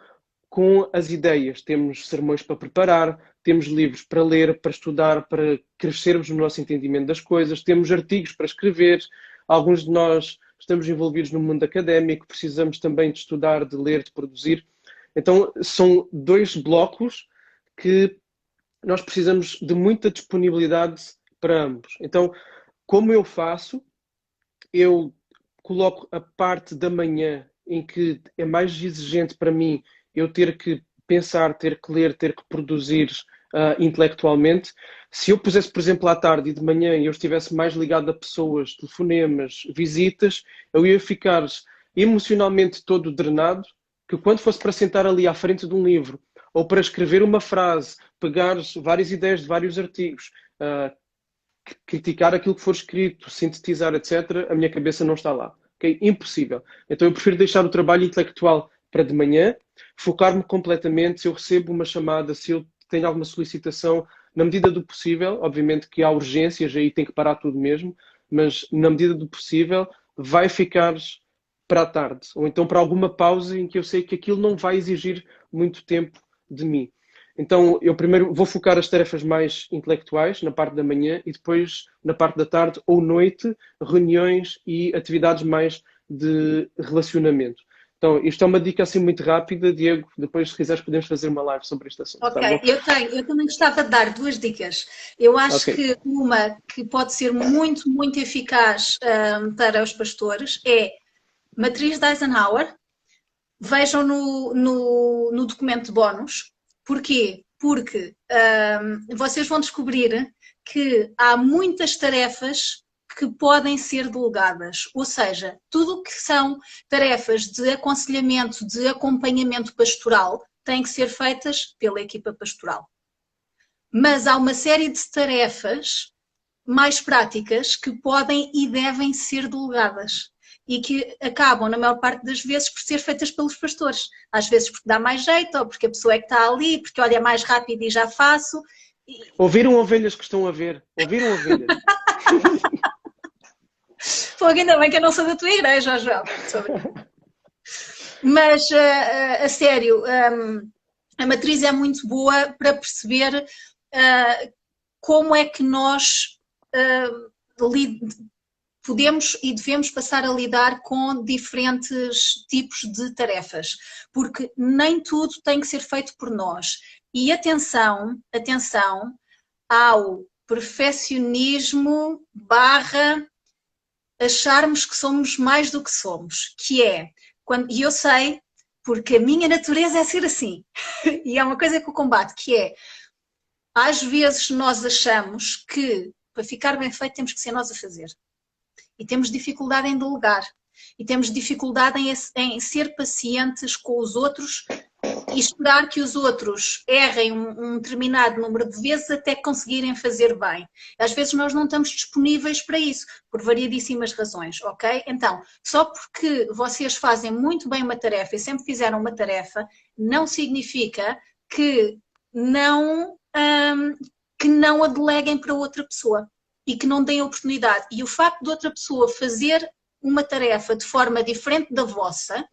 com as ideias. Temos sermões para preparar, temos livros para ler, para estudar, para crescermos no nosso entendimento das coisas, temos artigos para escrever. Alguns de nós estamos envolvidos no mundo académico, precisamos também de estudar, de ler, de produzir. Então, são dois blocos que nós precisamos de muita disponibilidade para ambos. Então, como eu faço? Eu coloco a parte da manhã em que é mais exigente para mim eu ter que pensar, ter que ler, ter que produzir intelectualmente. Se eu pusesse, por exemplo, à tarde e de manhã eu estivesse mais ligado a pessoas, telefonemas, visitas, eu ia ficar emocionalmente todo drenado, que quando fosse para sentar ali à frente de um livro ou para escrever uma frase, pegar várias ideias de vários artigos, criticar aquilo que for escrito, sintetizar, etc., a minha cabeça não está lá. Okay? Impossível. Então eu prefiro deixar o trabalho intelectual para de manhã, focar-me completamente. Se eu recebo uma chamada, se eu tenho alguma solicitação, na medida do possível, obviamente que há urgências, aí tem que parar tudo mesmo, mas na medida do possível vai ficar para a tarde, ou então para alguma pausa em que eu sei que aquilo não vai exigir muito tempo de mim. Então, eu primeiro vou focar as tarefas mais intelectuais na parte da manhã e depois na parte da tarde ou noite, reuniões e atividades mais de relacionamento. Então, isto é uma dica assim muito rápida, Diego. Depois, se quiseres, podemos fazer uma live sobre este assunto. Ok, Tá bom? eu também gostava de dar duas dicas. Eu acho que uma que pode ser muito, muito eficaz para os pastores é Matriz de Eisenhower. Vejam no documento de bónus. Porquê? Porque vocês vão descobrir que há muitas tarefas que podem ser delegadas, ou seja, tudo o que são tarefas de aconselhamento, de acompanhamento pastoral, têm que ser feitas pela equipa pastoral. Mas há uma série de tarefas mais práticas que podem e devem ser delegadas e que acabam, na maior parte das vezes, por ser feitas pelos pastores. Às vezes porque dá mais jeito, ou porque a pessoa é que está ali, porque olha, é mais rápido e já faço. Ouviram ovelhas que estão a ver? Ouviram ovelhas? Pô, ainda bem que eu não sou da tua igreja, Joel. Mas, a sério, a matriz é muito boa para perceber como é que nós podemos e devemos passar a lidar com diferentes tipos de tarefas, porque nem tudo tem que ser feito por nós. E atenção ao perfeccionismo / acharmos que somos mais do que somos, que é, e eu sei, porque a minha natureza é ser assim, e é uma coisa que eu combato, que é, às vezes nós achamos que para ficar bem feito temos que ser nós a fazer. E temos dificuldade em delegar. E temos dificuldade em ser pacientes com os outros e esperar que os outros errem um determinado número de vezes até conseguirem fazer bem. Às vezes nós não estamos disponíveis para isso, por variedíssimas razões, ok? Então, só porque vocês fazem muito bem uma tarefa e sempre fizeram uma tarefa, não significa que não que não a deleguem para outra pessoa e que não deem oportunidade. E o facto de outra pessoa fazer uma tarefa de forma diferente da vossa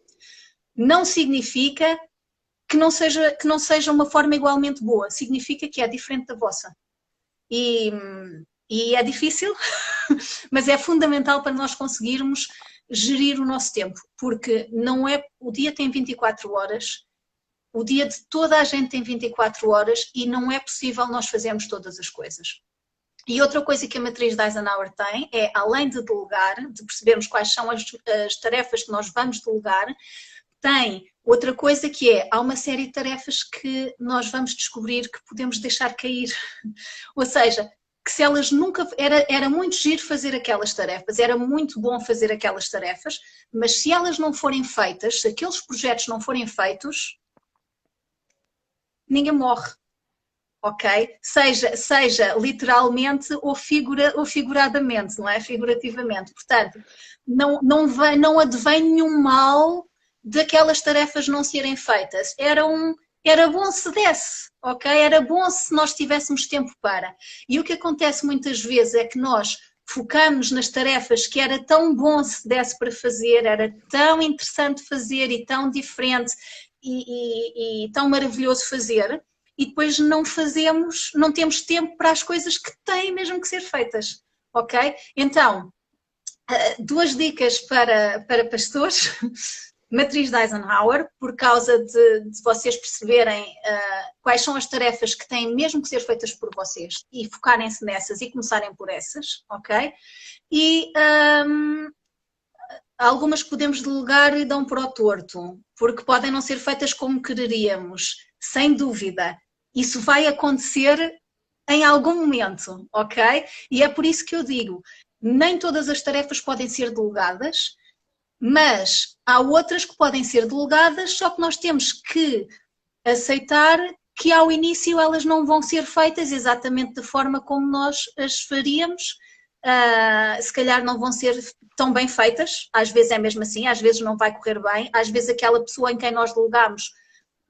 não significa que não seja uma forma igualmente boa, significa que é diferente da vossa. E é difícil, mas é fundamental para nós conseguirmos gerir o nosso tempo, porque não é, o dia tem 24 horas, o dia de toda a gente tem 24 horas e não é possível nós fazermos todas as coisas. E outra coisa que a matriz de Eisenhower tem é, além de delegar, de percebermos quais são as tarefas que nós vamos delegar, tem outra coisa que é, há uma série de tarefas que nós vamos descobrir que podemos deixar cair. Ou seja, que se elas nunca... Era muito giro fazer aquelas tarefas, era muito bom fazer aquelas tarefas, mas se elas não forem feitas, se aqueles projetos não forem feitos, ninguém morre. Ok? Seja literalmente ou figuradamente, não é? Figurativamente. Portanto, não advém nenhum mal daquelas tarefas não serem feitas. Era bom se desse, ok? Era bom se nós tivéssemos tempo para. E o que acontece muitas vezes é que nós focamos nas tarefas que era tão bom se desse para fazer, era tão interessante fazer e tão diferente e tão maravilhoso fazer, e depois não temos tempo para as coisas que têm mesmo que ser feitas, ok? Então, 2 dicas para pastores. Matriz de Eisenhower, por causa de vocês perceberem quais são as tarefas que têm mesmo que ser feitas por vocês e focarem-se nessas e começarem por essas, ok? E algumas que podemos delegar e dão para o torto, porque podem não ser feitas como quereríamos, sem dúvida. Isso vai acontecer em algum momento, ok? E é por isso que eu digo, nem todas as tarefas podem ser delegadas, mas há outras que podem ser delegadas, só que nós temos que aceitar que ao início elas não vão ser feitas exatamente da forma como nós as faríamos. Se calhar não vão ser tão bem feitas, às vezes é mesmo assim, às vezes não vai correr bem, às vezes aquela pessoa em quem nós delegamos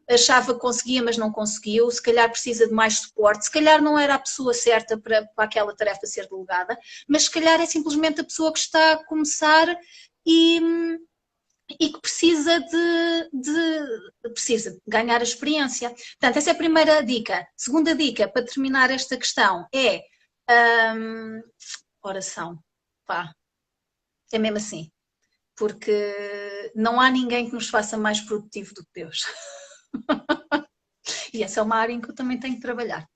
achava que conseguia, mas não conseguiu, se calhar precisa de mais suporte, se calhar não era a pessoa certa para aquela tarefa ser delegada, mas se calhar é simplesmente a pessoa que está a começar e que precisa precisa ganhar a experiência. Portanto, essa é a primeira dica. Segunda dica, para terminar esta questão, é oração. Pá, é mesmo assim. Porque não há ninguém que nos faça mais produtivo do que Deus. E essa é uma área em que eu também tenho que trabalhar.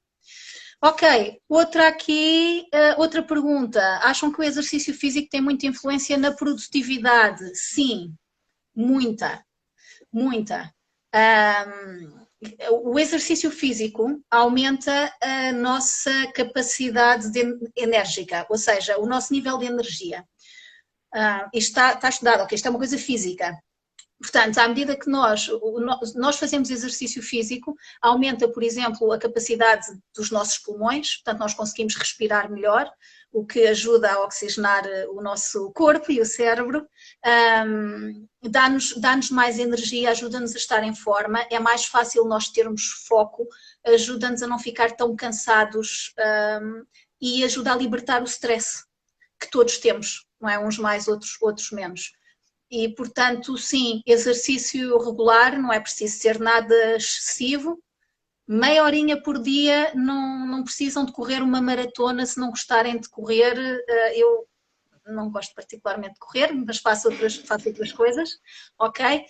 Ok, outra pergunta. Acham que o exercício físico tem muita influência na produtividade? Sim, muita. O exercício físico aumenta a nossa capacidade enérgica, ou seja, o nosso nível de energia. Isto está estudado, ok? Isto é uma coisa física. Portanto, à medida que nós fazemos exercício físico, aumenta, por exemplo, a capacidade dos nossos pulmões, portanto, nós conseguimos respirar melhor, o que ajuda a oxigenar o nosso corpo e o cérebro, dá-nos mais energia, ajuda-nos a estar em forma, é mais fácil nós termos foco, ajuda-nos a não ficar tão cansados e ajuda a libertar o stress que todos temos, não é? Uns mais, outros menos. E, portanto, sim, exercício regular, não é preciso ser nada excessivo. Meia horinha por dia, não precisam de correr uma maratona se não gostarem de correr. Eu não gosto particularmente de correr, mas faço outras coisas, ok?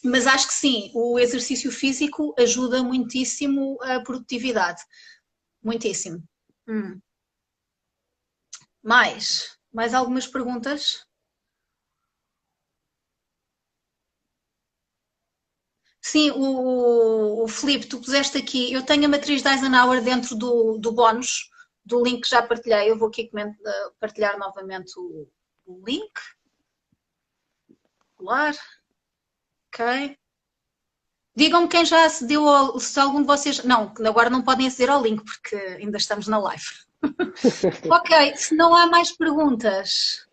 Mas acho que sim, o exercício físico ajuda muitíssimo a produtividade. Muitíssimo. Mais algumas perguntas? Sim, o Filipe, tu puseste aqui, eu tenho a matriz de Eisenhower dentro do bónus, do link que já partilhei, eu vou aqui partilhar novamente o link. Colar. Ok. Digam-me quem já acedeu se algum de vocês... Não, agora não podem aceder ao link porque ainda estamos na live. Ok, se não há mais perguntas...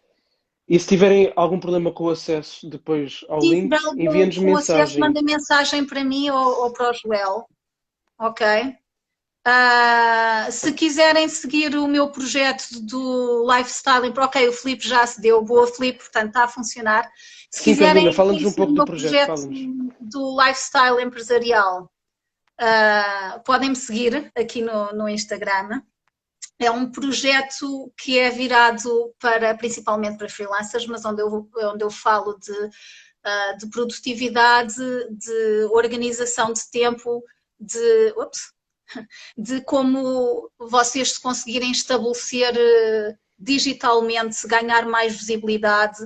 E se tiverem algum problema com o acesso depois ao link, enviem-nos com acesso, mensagem. manda mensagem para mim ou para o Joel. Ok? Se quiserem seguir o meu projeto do lifestyle, ok, o Filipe já se deu, boa Filipe, portanto está a funcionar. Se Sim, quiserem Carolina, fala-nos um conhecer o pouco do meu projeto, projeto fala-nos. do lifestyle empresarial, podem me seguir aqui no Instagram. É um projeto que é virado principalmente para freelancers, mas onde eu falo de produtividade, de organização de tempo, de como vocês se conseguirem estabelecer digitalmente, ganhar mais visibilidade,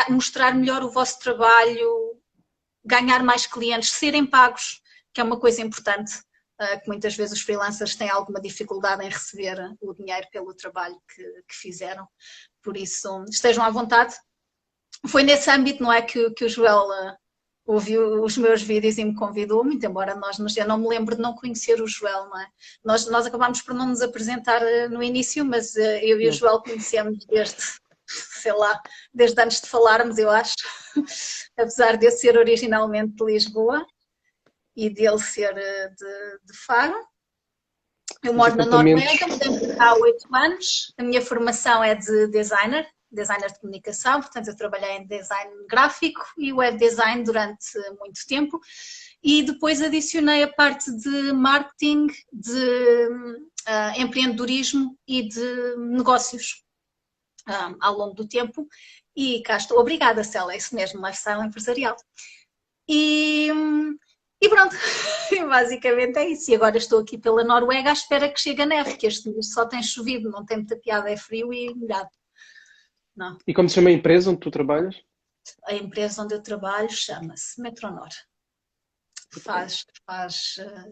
mostrar melhor o vosso trabalho, ganhar mais clientes, serem pagos, que é uma coisa importante, que muitas vezes os freelancers têm alguma dificuldade em receber o dinheiro pelo trabalho que fizeram. Por isso, estejam à vontade. Foi nesse âmbito, não é, que o Joel ouviu os meus vídeos e me convidou, muito embora eu não me lembro de não conhecer o Joel, não é? Nós acabámos por não nos apresentar no início, mas eu e o Joel conhecemos desde, sei lá, desde antes de falarmos, eu acho, apesar de eu ser originalmente de Lisboa e dele ser de Faro. Eu moro na Noruega, mudei há 8 anos, a minha formação é de designer de comunicação, portanto eu trabalhei em design gráfico e web design durante muito tempo e depois adicionei a parte de marketing, de empreendedorismo e de negócios ao longo do tempo e cá estou. Obrigada, Célia, é isso mesmo, lifestyle empresarial. E pronto, basicamente é isso. E agora estou aqui pela Noruega à espera que chegue a neve, porque este mês só tem chovido, não tem muita piada, é frio e molhado. Não. E como se chama a empresa onde tu trabalhas? A empresa onde eu trabalho chama-se Metronor. Faz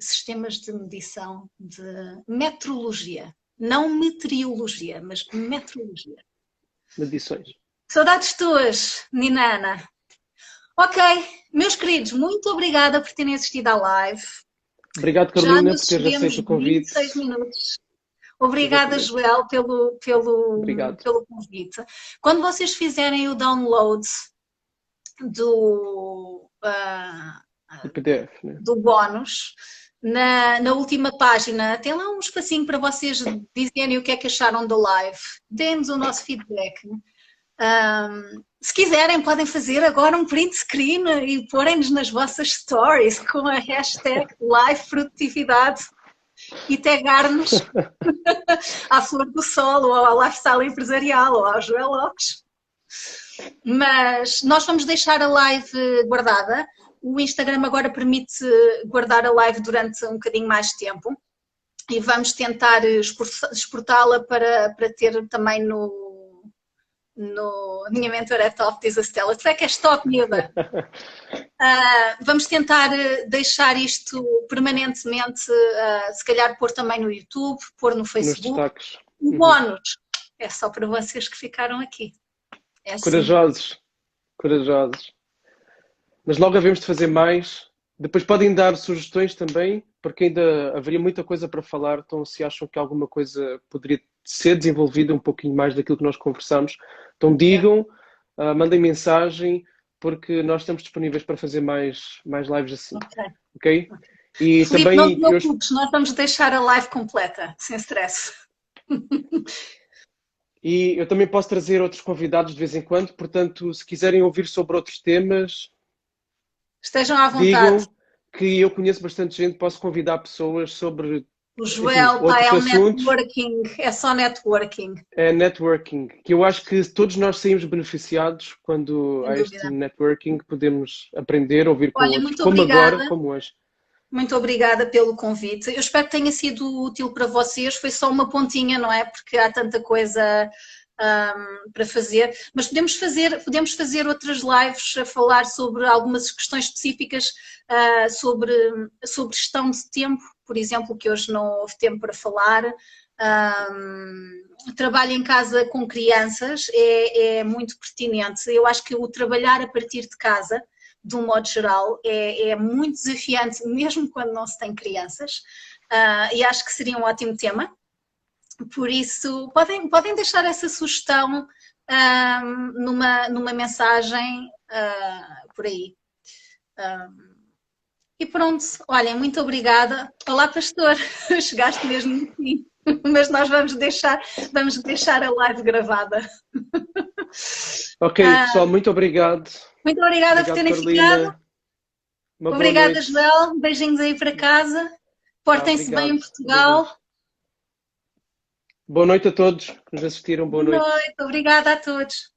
sistemas de medição de metrologia. Não meteorologia, mas metrologia. Medições. Saudades tuas, Ninana. Ok, meus queridos, muito obrigada por terem assistido à live. Obrigado, Carolina, por teres aceito o convite. 26 minutos. Obrigada, Joel, pelo convite. Quando vocês fizerem o download do PDF, né? do bónus, na última página, tem lá um espacinho para vocês dizerem o que é que acharam da live. Deem-nos o nosso feedback. Se quiserem, podem fazer agora um print screen e porem-nos nas vossas stories com a hashtag LiveProdutividade e tagar-nos à Flor do Sol, ou ao Lifestyle Empresarial, ou ao Joel Lopes. Mas nós vamos deixar a live guardada. O Instagram agora permite guardar a live durante um bocadinho mais de tempo. E vamos tentar exportá-la para ter também no... Minha mentora é top, diz a Stella. Tu é que és top, miúda. Vamos tentar deixar isto permanentemente, se calhar pôr também no YouTube, pôr no Facebook. Nos destaques. O bónus é só para vocês que ficaram aqui. É assim. Corajosos. Corajosos. Mas logo havemos de fazer mais. Depois podem dar sugestões também, porque ainda haveria muita coisa para falar. Então, se acham que alguma coisa poderia ser desenvolvida um pouquinho mais daquilo que nós conversamos, então digam, mandem mensagem, porque nós estamos disponíveis para fazer mais lives assim. Ok? E Filipe, também, não te preocupes, nós vamos deixar a live completa, sem stress. E eu também posso trazer outros convidados de vez em quando, portanto, se quiserem ouvir sobre outros temas, estejam à vontade. Digam que eu conheço bastante gente, posso convidar pessoas sobre o Joel outros assuntos. Networking, é só networking. É networking, que eu acho que todos nós saímos beneficiados quando há este networking, podemos aprender, ouvir com outros, muito como obrigada. Agora, como hoje. Muito obrigada pelo convite. Eu espero que tenha sido útil para vocês. Foi só uma pontinha, não é? Porque há tanta coisa para fazer. Mas podemos fazer outras lives a falar sobre algumas questões específicas sobre gestão de tempo, por exemplo, que hoje não houve tempo para falar. Trabalho em casa com crianças é muito pertinente. Eu acho que o trabalhar a partir de casa, de um modo geral, é muito desafiante, mesmo quando não se tem crianças, e acho que seria um ótimo tema. Por isso, podem deixar essa sugestão numa mensagem por aí. E pronto, olhem, muito obrigada. Olá, pastor, chegaste mesmo no fim, mas nós vamos deixar a live gravada. Ok, Ah, pessoal, muito obrigado. muito obrigada por Obrigado, terem ficado. Carolina. Uma boa Obrigada, noite. Joel. Beijinhos aí para casa. Tá, Portem-se bem em obrigado. Beijinhos. Portugal. Boa noite a todos que nos assistiram. Boa Boa noite. noite. Obrigada a todos.